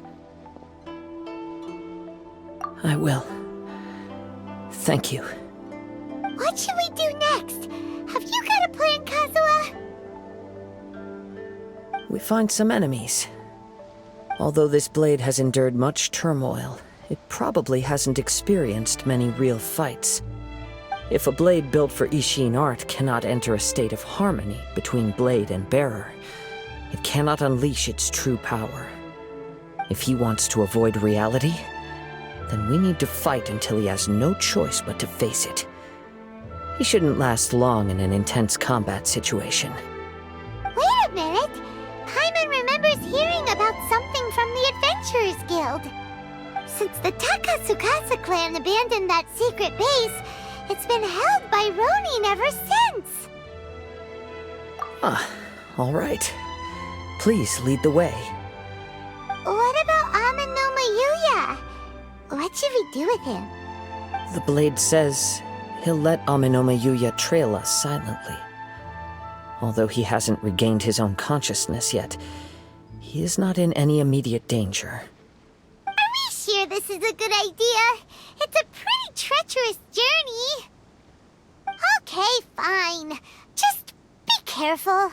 I will. Thank you. What should we do next? Have you got a plan, Kazuha? We find some enemies. Although this blade has endured much turmoil, it probably hasn't experienced many real fights. If a blade built for Ishin art cannot enter a state of harmony between blade and bearer, it cannot unleash its true power. If he wants to avoid reality, then we need to fight until he has no choice but to face it. He shouldn't last long in an intense combat situation. Wait a minute! Paimon remembers hearing about something from the Adventurers Guild. Since the Takatsukasa clan abandoned that secret base, it's been held by Ronin ever since. All right. Please lead the way. What about Amenoma Yuya? What should we do with him? The blade says he'll let Amenoma Yuya trail us silently. Although he hasn't regained his own consciousness yet, he is not in any immediate danger. Are we sure this is a good idea? It's a pretty treacherous journey. Okay, fine. Just be careful.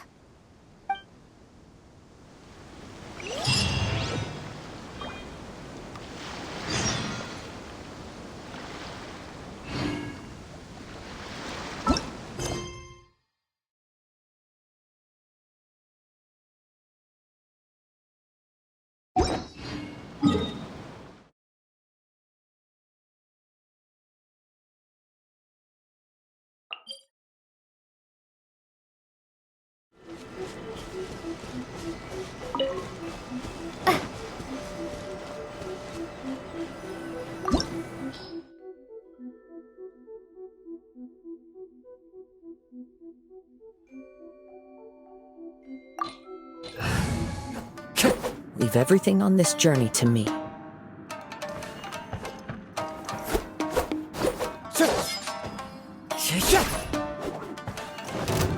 Leave everything on this journey to me.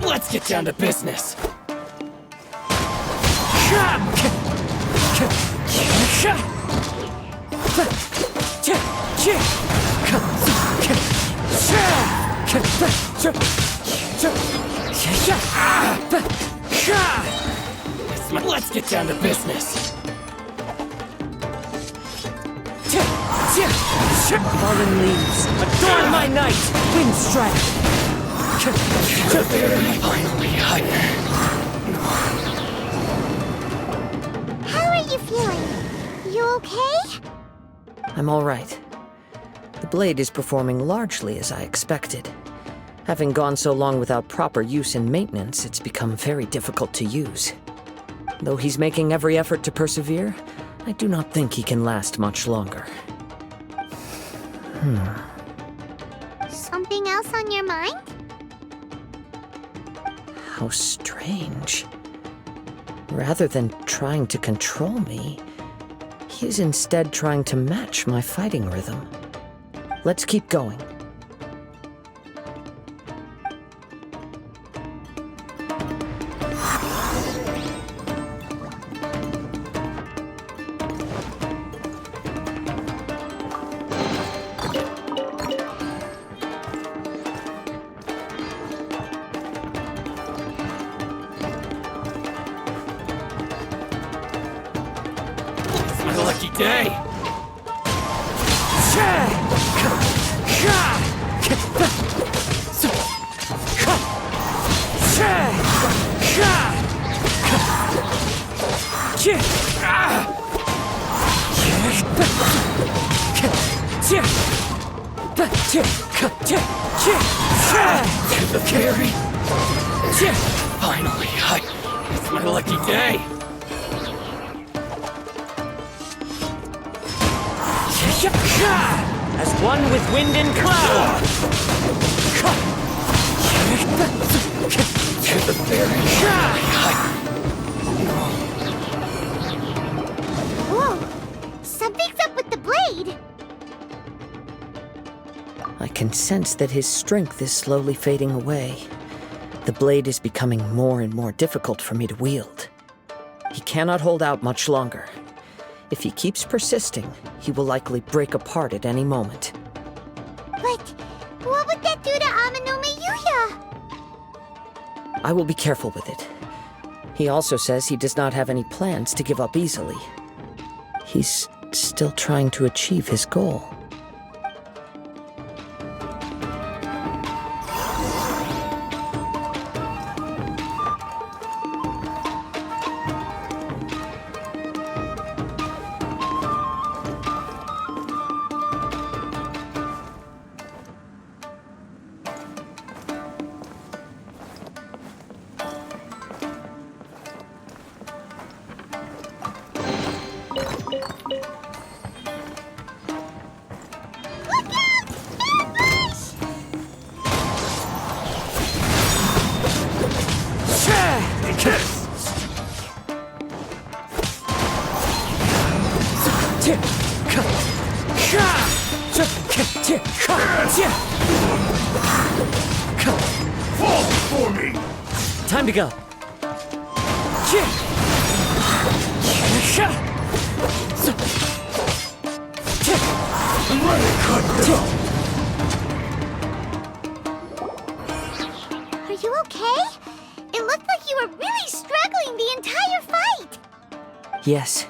Let's get down to business. Let's get down to business. Fallen leaves, adorn my night! Wind strike! Finally, How are you feeling? You okay? I'm all right. The blade is performing largely as I expected. Having gone so long without proper use and maintenance, it's become very difficult to use. Though he's making every effort to persevere, I do not think he can last much longer. Something else on your mind? How strange. Rather than trying to control me, he's instead trying to match my fighting rhythm. Let's keep going. lucky day! The fairy! Finally, it's my lucky day! As one with wind and cloud! To the fairy! Whoa! Something's up with the blade! I can sense that his strength is slowly fading away. The blade is becoming more and more difficult for me to wield. He cannot hold out much longer. If he keeps persisting, he will likely break apart at any moment. But what would that do to Amanome Yuya? I will be careful with it. He also says he does not have any plans to give up easily. He's still trying to achieve his goal. Fall before me! Time to go. Are you okay? It looked like you were really struggling the entire fight! Yes.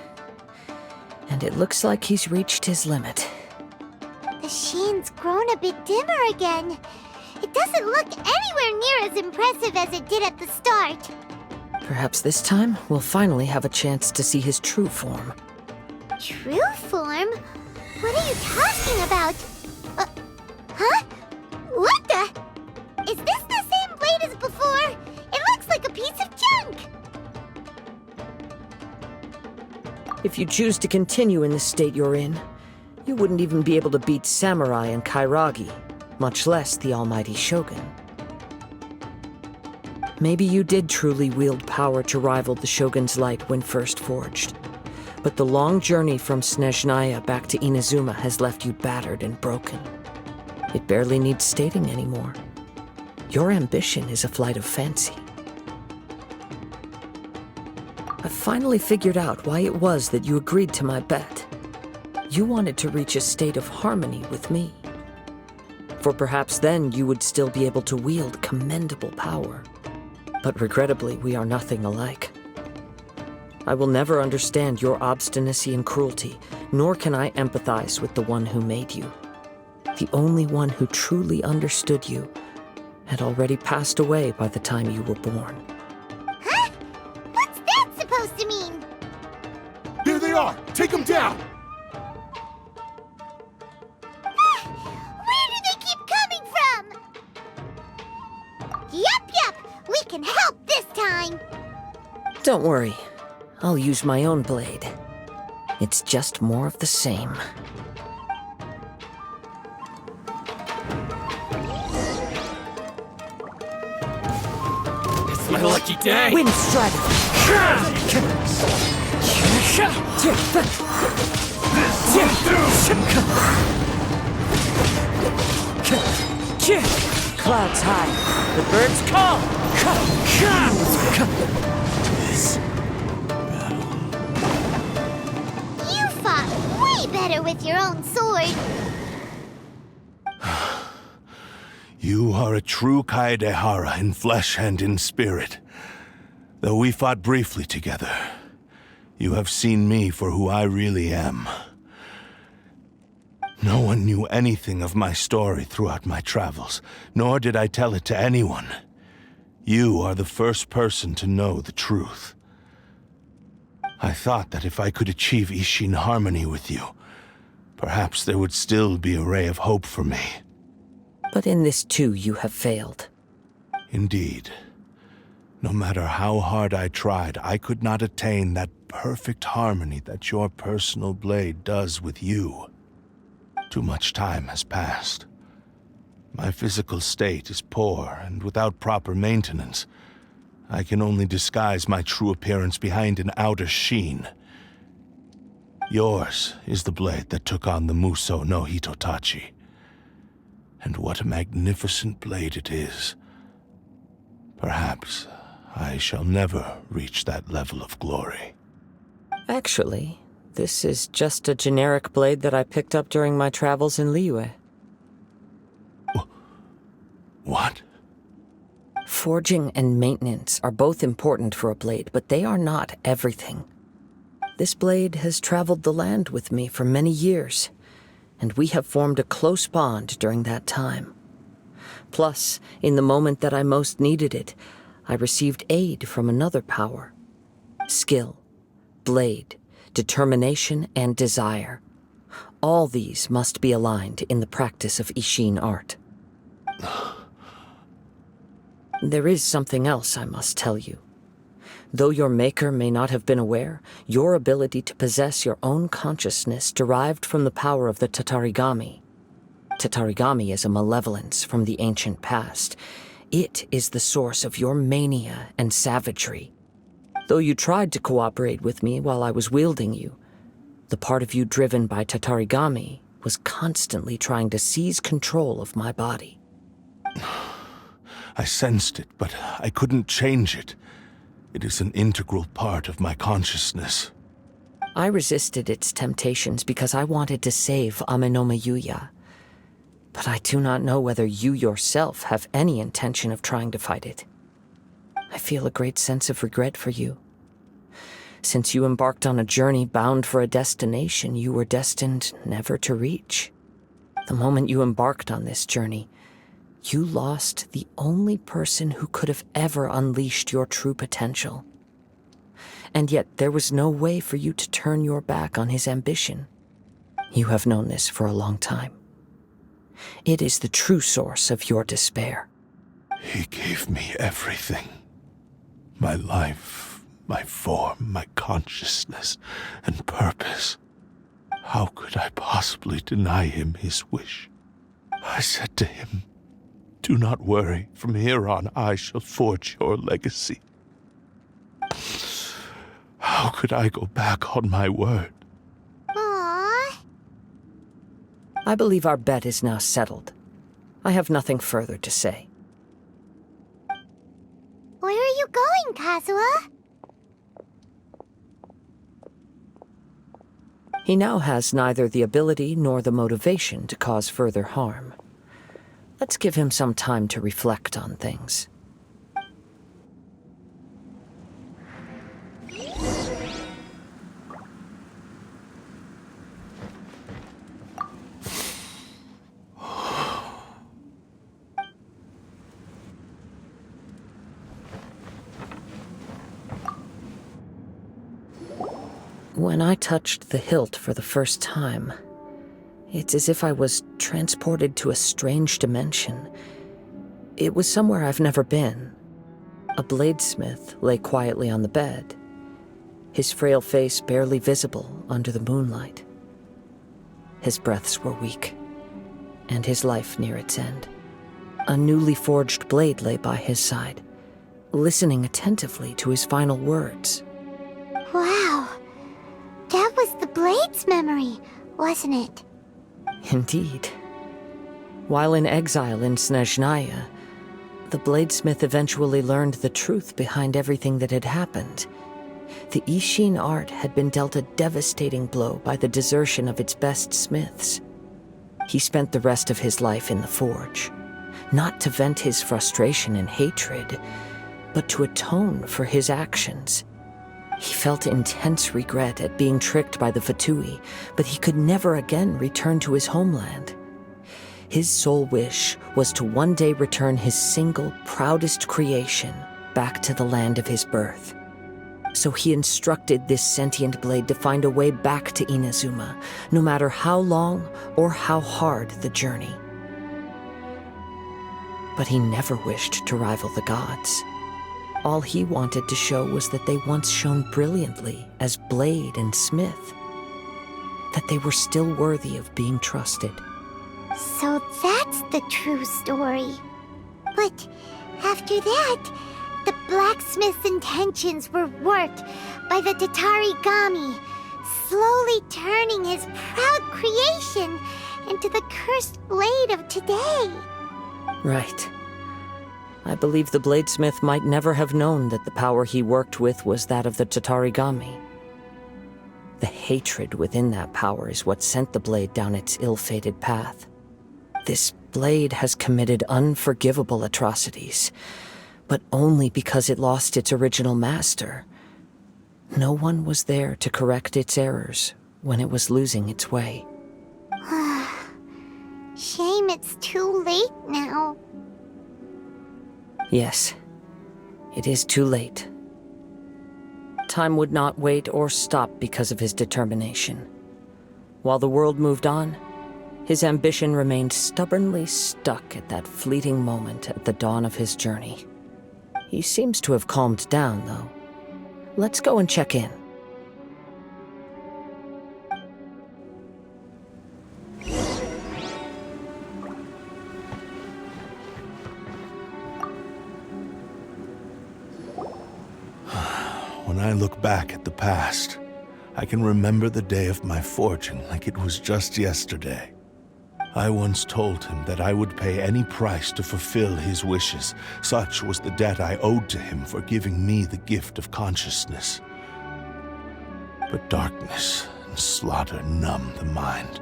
And it looks like he's reached his limit. The shine's grown a bit dimmer again. It doesn't look anywhere near as impressive as it did at the start. Perhaps this time, we'll finally have a chance to see his true form. True form? What are you talking about? Huh? What the? Is this the same blade as before? It looks like a piece of junk! If you choose to continue in the state you're in, you wouldn't even be able to beat Samurai and Kairagi, much less the almighty Shogun. Maybe you did truly wield power to rival the Shogun's light when first forged. But the long journey from Snezhnaya back to Inazuma has left you battered and broken. It barely needs stating anymore. Your ambition is a flight of fancy. I've finally figured out why it was that you agreed to my bet. You wanted to reach a state of harmony with me. For perhaps then you would still be able to wield commendable power. But regrettably, we are nothing alike. I will never understand your obstinacy and cruelty, nor can I empathize with the one who made you. The only one who truly understood you had already passed away by the time you were born. Huh? What's that supposed to mean? Here they are! Take them down! Where do they keep coming from? Yup, we can help this time! Don't worry. I'll use my own blade. It's just more of the same. It's my lucky day! Wind Strider! Clouds high. The birds call. You fought way better with your own sword. You are a true Kaedehara in flesh and in spirit. Though we fought briefly together, You have seen me for who I really am. No one knew anything of my story throughout my travels, nor did I tell it to anyone. You are the first person to know the truth. I thought that if I could achieve Ishin harmony with you, perhaps there would still be a ray of hope for me. But in this too, you have failed. Indeed. No matter how hard I tried, I could not attain that perfect harmony that your personal blade does with you. Too much time has passed. My physical state is poor, and without proper maintenance, I can only disguise my true appearance behind an outer sheen. Yours is the blade that took on the Muso no Hitotachi. And what a magnificent blade it is. Perhaps I shall never reach that level of glory. Actually, this is just a generic blade that I picked up during my travels in Liyue. What? Forging and maintenance are both important for a blade, but they are not everything. This blade has traveled the land with me for many years, and we have formed a close bond during that time. Plus, in the moment that I most needed it, I received aid from another power. Skill, blade, determination, and desire. All these must be aligned in the practice of Ishin art. There is something else I must tell you. Though your maker may not have been aware, your ability to possess your own consciousness derived from the power of the Tatarigami. Tatarigami is a malevolence from the ancient past. It is the source of your mania and savagery. Though you tried to cooperate with me while I was wielding you, the part of you driven by Tatarigami was constantly trying to seize control of my body. I sensed it, but I couldn't change it. It is an integral part of my consciousness. I resisted its temptations because I wanted to save Amenoma Yuya. But I do not know whether you yourself have any intention of trying to fight it. I feel a great sense of regret for you. Since you embarked on a journey bound for a destination you were destined never to reach. The moment you embarked on this journey, you lost the only person who could have ever unleashed your true potential. And yet there was no way for you to turn your back on his ambition. You have known this for a long time. It is the true source of your despair. He gave me everything. My life, my form, my consciousness, and purpose. How could I possibly deny him his wish? I said to him, "Do not worry. From here on, I shall forge your legacy." How could I go back on my word? Aww. I believe our bet is now settled. I have nothing further to say. Where are you going, Kazuha? He now has neither the ability nor the motivation to cause further harm. Let's give him some time to reflect on things. When I touched the hilt for the first time, it's as if I was transported to a strange dimension. It was somewhere I've never been. A bladesmith lay quietly on the bed, his frail face barely visible under the moonlight. His breaths were weak, and his life near its end. A newly forged blade lay by his side, listening attentively to his final words. Wow. That was the Blade's memory, wasn't it? Indeed. While in exile in Snezhnaya, the bladesmith eventually learned the truth behind everything that had happened. The Ishin art had been dealt a devastating blow by the desertion of its best smiths. He spent the rest of his life in the forge, not to vent his frustration and hatred, but to atone for his actions. He felt intense regret at being tricked by the Fatui, but he could never again return to his homeland. His sole wish was to one day return his single, proudest creation back to the land of his birth. So he instructed this sentient blade to find a way back to Inazuma, no matter how long or how hard the journey. But he never wished to rival the gods. All he wanted to show was that they once shone brilliantly as blade and smith, that they were still worthy of being trusted. So that's the true story. But after that, the blacksmith's intentions were worked by the Tatarigami, slowly turning his proud creation into the cursed blade of today. Right. I believe the bladesmith might never have known that the power he worked with was that of the Tatarigami. The hatred within that power is what sent the blade down its ill-fated path. This blade has committed unforgivable atrocities, but only because it lost its original master. No one was there to correct its errors when it was losing its way. Shame it's too late now. Yes, it is too late. Time would not wait or stop because of his determination. While the world moved on, his ambition remained stubbornly stuck at that fleeting moment at the dawn of his journey. He seems to have calmed down, though. Let's go and check in. When I look back at the past, I can remember the day of my fortune like it was just yesterday. I once told him that I would pay any price to fulfill his wishes. Such was the debt I owed to him for giving me the gift of consciousness. But darkness and slaughter numbed the mind.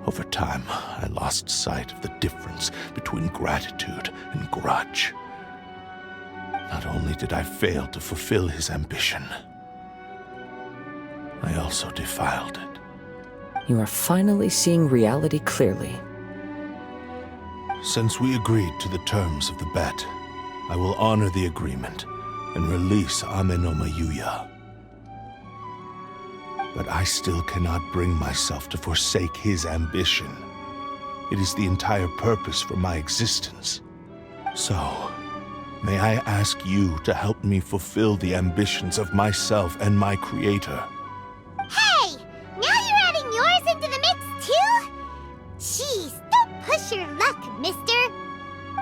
Over time, I lost sight of the difference between gratitude and grudge. Not only did I fail to fulfill his ambition, I also defiled it. You are finally seeing reality clearly. Since we agreed to the terms of the bet, I will honor the agreement and release Amenoma Yuya. But I still cannot bring myself to forsake his ambition. It is the entire purpose for my existence. So, may I ask you to help me fulfill the ambitions of myself and my creator? Hey! Now you're adding yours into the mix, too? Jeez, don't push your luck, mister.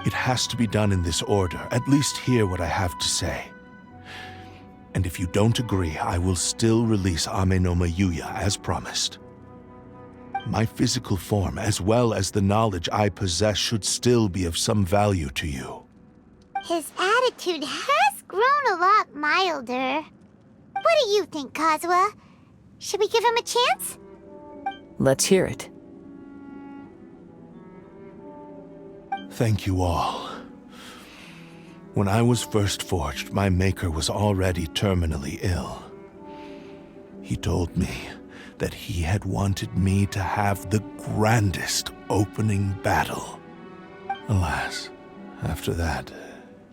It has to be done in this order. At least hear what I have to say. And if you don't agree, I will still release Amenoma Yuya as promised. My physical form, as well as the knowledge I possess, should still be of some value to you. His attitude has grown a lot milder. What do you think, Kazuha? Should we give him a chance? Let's hear it. Thank you all. When I was first forged, my maker was already terminally ill. He told me that he had wanted me to have the grandest opening battle. Alas, after that,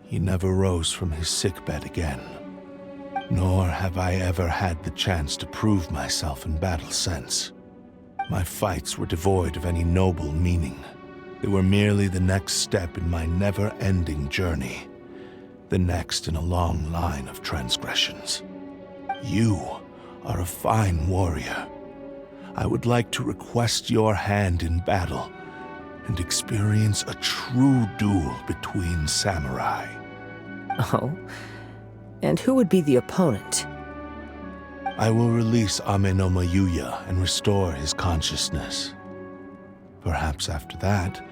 he never rose from his sickbed again. Nor have I ever had the chance to prove myself in battle since. My fights were devoid of any noble meaning. They were merely the next step in my never-ending journey. The next in a long line of transgressions. You are a fine warrior. I would like to request your hand in battle and experience a true duel between samurai. Oh? And who would be the opponent? I will release Amenoma Yuya and restore his consciousness. Perhaps after that,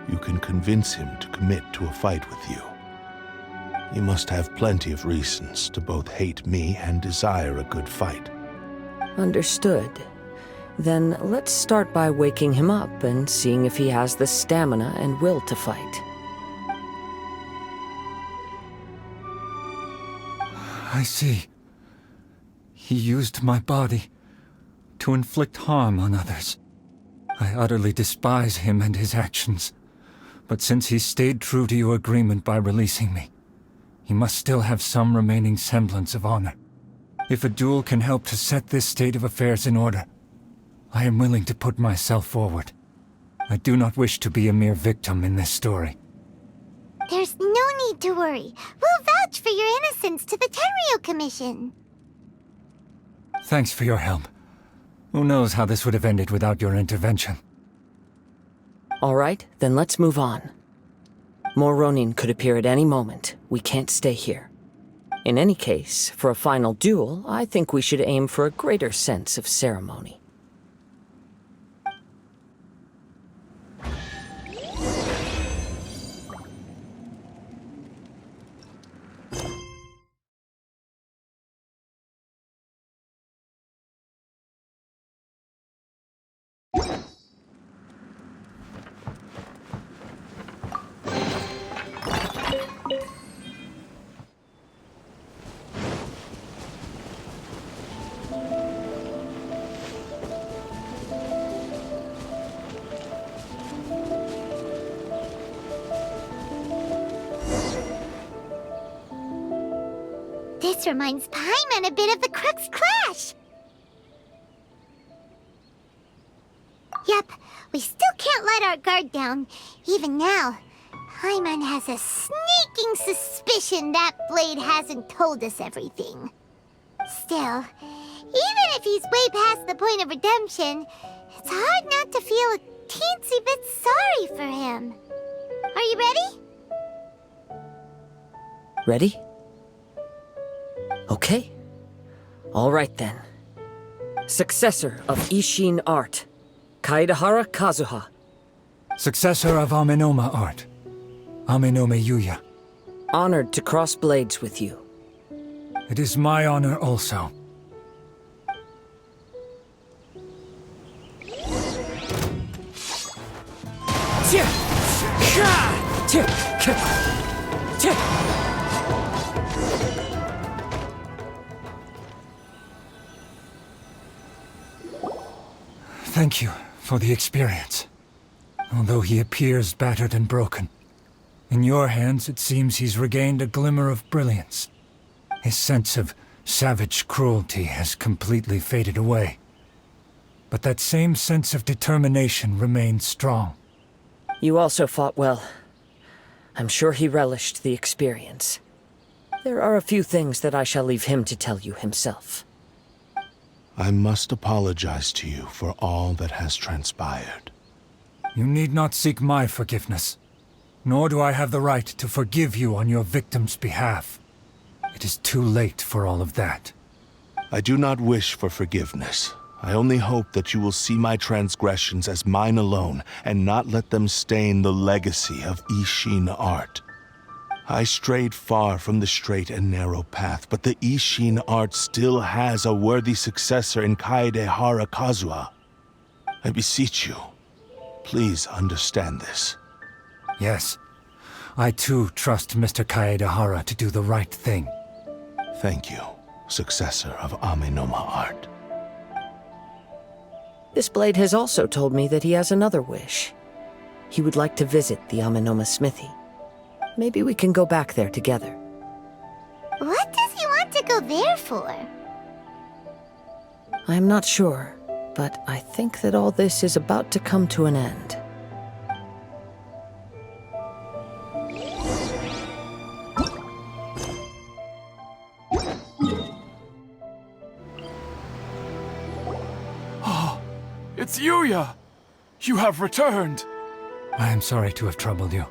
you can convince him to commit to a fight with you. He must have plenty of reasons to both hate me and desire a good fight. Understood. Then let's start by waking him up and seeing if he has the stamina and will to fight. I see. He used my body to inflict harm on others. I utterly despise him and his actions. But since he stayed true to your agreement by releasing me, he must still have some remaining semblance of honor. If a duel can help to set this state of affairs in order, I am willing to put myself forward. I do not wish to be a mere victim in this story. There's no need to worry. We'll vouch for your innocence to the Tenryo Commission. Thanks for your help. Who knows how this would have ended without your intervention? All right, then let's move on. More Ronin could appear at any moment. We can't stay here. In any case, for a final duel, I think we should aim for a greater sense of ceremony. This reminds Paimon a bit of the Crux Clash. Yep, we still can't let our guard down. Even now, Paimon has a sneaking suspicion that Blade hasn't told us everything. Still, even if he's way past the point of redemption, it's hard not to feel a teensy bit sorry for him. Are you ready? Ready? Okay. All right then. Successor of Ishin art, Kaedehara Kazuha. Successor of Amenoma art, Amenome Yuya. Honored to cross blades with you. It is my honor also. Thank you for the experience. Although he appears battered and broken, in your hands it seems he's regained a glimmer of brilliance. His sense of savage cruelty has completely faded away. But that same sense of determination remains strong. You also fought well. I'm sure he relished the experience. There are a few things that I shall leave him to tell you himself. I must apologize to you for all that has transpired. You need not seek my forgiveness, nor do I have the right to forgive you on your victim's behalf. It is too late for all of that. I do not wish for forgiveness. I only hope that you will see my transgressions as mine alone, and not let them stain the legacy of Ishin art. I strayed far from the straight and narrow path, but the Ishin art still has a worthy successor in Kaedehara Kazuha. I beseech you, please understand this. Yes, I too trust Mr. Kaedehara to do the right thing. Thank you, successor of Amenoma art. This blade has also told me that he has another wish. He would like to visit the Amenoma smithy. Maybe we can go back there together. What does he want to go there for? I'm not sure, but I think that all this is about to come to an end. Oh, it's Yuya! You have returned! I am sorry to have troubled you.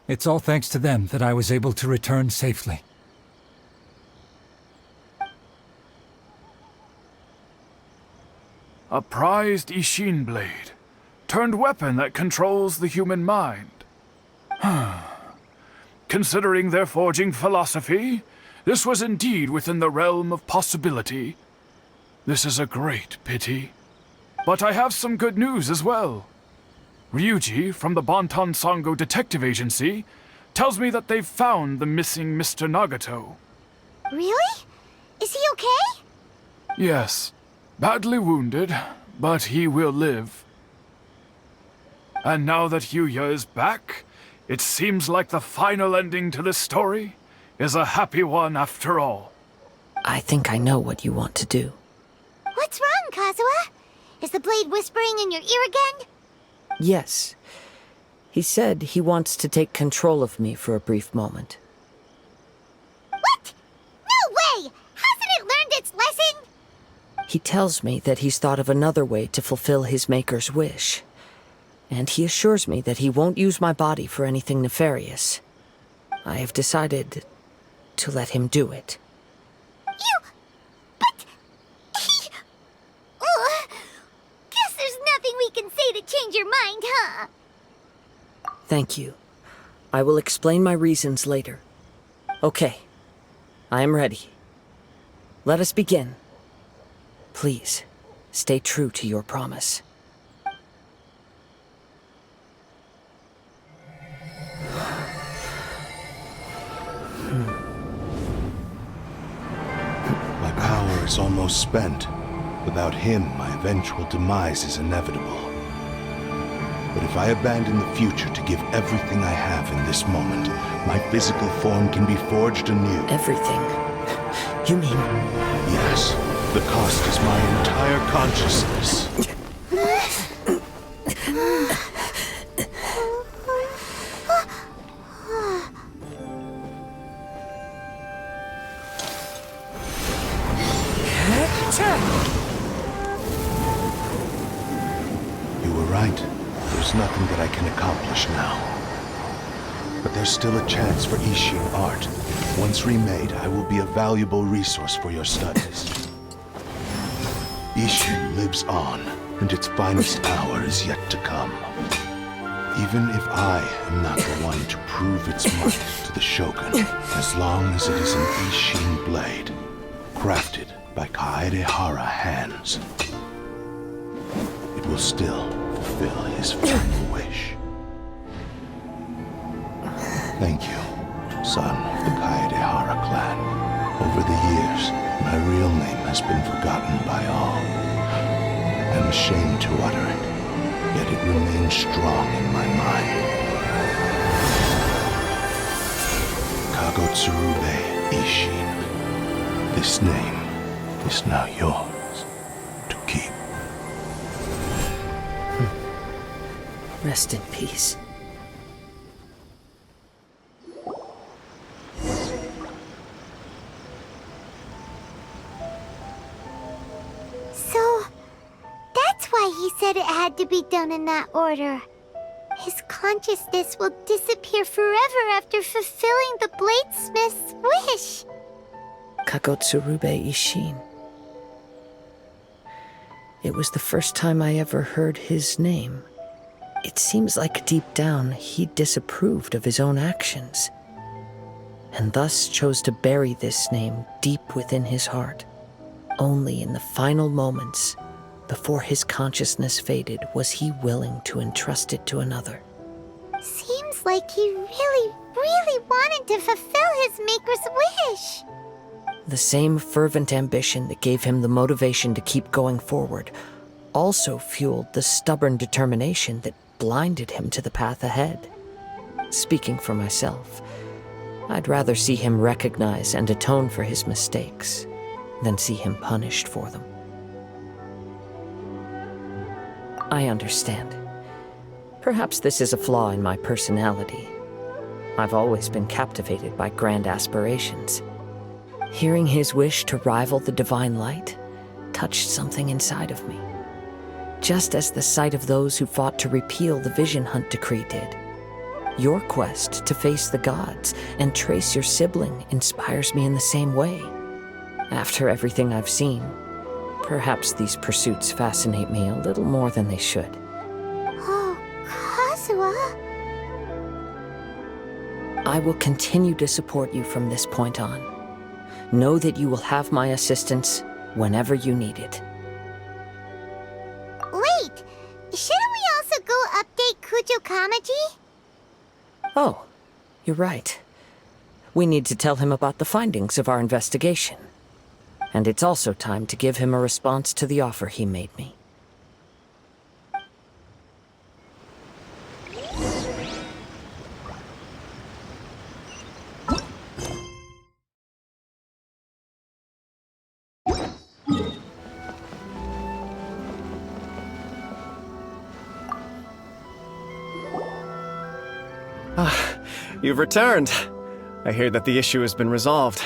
It's all thanks to them that I was able to return safely. A prized Ishin blade, turned weapon that controls the human mind. Considering their forging philosophy, this was indeed within the realm of possibility. This is a great pity. But I have some good news as well. Ryuji, from the Bonton Sango Detective Agency, tells me that they've found the missing Mr. Nagato. Really? Is he okay? Yes, badly wounded, but he will live. And now that Yuya is back, it seems like the final ending to this story is a happy one after all. I think I know what you want to do. What's wrong, Kazuha? Is the blade whispering in your ear again? Yes. He said he wants to take control of me for a brief moment. What? No way! Hasn't it learned its lesson? He tells me that he's thought of another way to fulfill his maker's wish. And he assures me that he won't use my body for anything nefarious. I have decided to let him do it. But... Guess there's nothing we can say to change your mind, huh? Thank you. I will explain my reasons later. Okay. I am ready. Let us begin. Please, stay true to your promise. My power is almost spent. Without him, my eventual demise is inevitable. But if I abandon the future to give everything I have in this moment, my physical form can be forged anew. Everything? You mean... Yes. The cost is my entire consciousness. You were right. There's nothing that I can accomplish now. But there's still a chance for Ishin art. Once remade, I will be a valuable resource for your studies. Ishin lives on, and its finest hour is yet to come. Even if I am not the one to prove its might to the Shogun, as long as it is an Ishin blade, crafted by Kaedehara hands, it will still fulfill his final wish. Thank you, son of the Kaedehara clan. Over the years, my real name has been forgotten by all. I'm ashamed to utter it, yet it remains strong in my mind. Kagotsurube Ishin. This name is now yours to keep. Rest in peace. So, that's why he said it had to be done in that order. His consciousness will disappear forever after fulfilling the bladesmith's wish. Kagotsurube Ishin. It was the first time I ever heard his name. It seems like deep down he disapproved of his own actions, and thus chose to bury this name deep within his heart. Only in the final moments, before his consciousness faded, was he willing to entrust it to another. Seems like he really, really wanted to fulfill his maker's wish. The same fervent ambition that gave him the motivation to keep going forward also fueled the stubborn determination that blinded him to the path ahead. Speaking for myself, I'd rather see him recognize and atone for his mistakes than see him punished for them. I understand. Perhaps this is a flaw in my personality. I've always been captivated by grand aspirations. Hearing his wish to rival the divine light touched something inside of me, just as the sight of those who fought to repeal the Vision Hunt Decree did. Your quest to face the gods and trace your sibling inspires me in the same way. After everything I've seen, perhaps these pursuits fascinate me a little more than they should. Oh, Kazuha. I will continue to support you from this point on. Know that you will have my assistance whenever you need it. Wait, shouldn't we also go update Kujo Kamaji? Oh, you're right. We need to tell him about the findings of our investigation. And it's also time to give him a response to the offer he made me. You've returned. I hear that the issue has been resolved.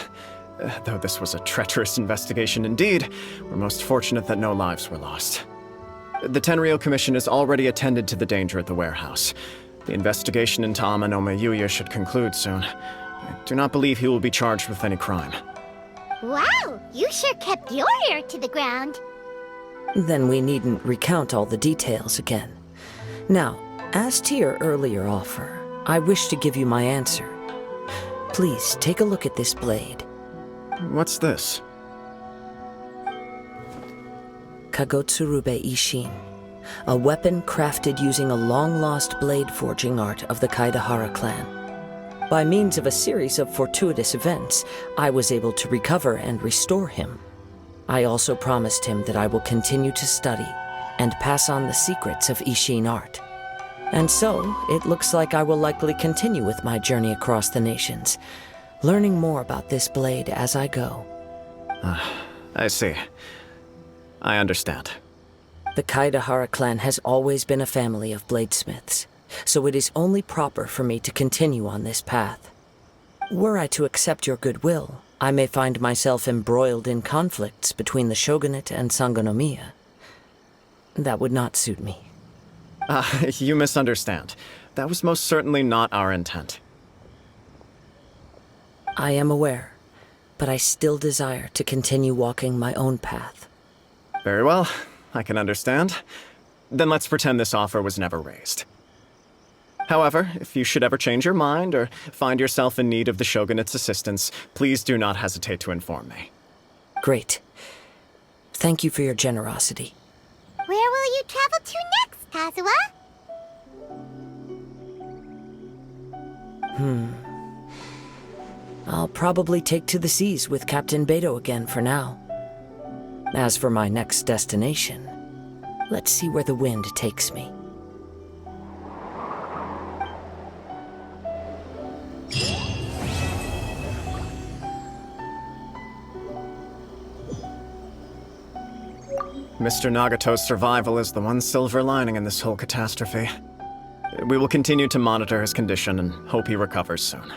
Though this was a treacherous investigation indeed, we're most fortunate that no lives were lost. The Tenryou Commission has already attended to the danger at the warehouse. The investigation into Amanome Yuya should conclude soon. I do not believe he will be charged with any crime. Wow, you sure kept your ear to the ground. Then we needn't recount all the details again. Now, as to your earlier offer, I wish to give you my answer. Please take a look at this blade. What's this? Kagotsurube Ishin, a weapon crafted using a long-lost blade forging art of the Kaedehara clan. By means of a series of fortuitous events, I was able to recover and restore him. I also promised him that I will continue to study and pass on the secrets of Ishin art. And so, it looks like I will likely continue with my journey across the nations, learning more about this blade as I go. I see. I understand. The Kaedehara clan has always been a family of bladesmiths, so it is only proper for me to continue on this path. Were I to accept your goodwill, I may find myself embroiled in conflicts between the shogunate and Sangonomiya. That would not suit me. You misunderstand. That was most certainly not our intent. I am aware, but I still desire to continue walking my own path. Very well, I can understand. Then let's pretend this offer was never raised. However, if you should ever change your mind or find yourself in need of the Shogunate's assistance, please do not hesitate to inform me. Great. Thank you for your generosity. Where will you travel to next, Kazuha? I'll probably take to the seas with Captain Beto again for now. As for my next destination, let's see where the wind takes me. Mr. Nagato's survival is the one silver lining in this whole catastrophe. We will continue to monitor his condition and hope he recovers soon.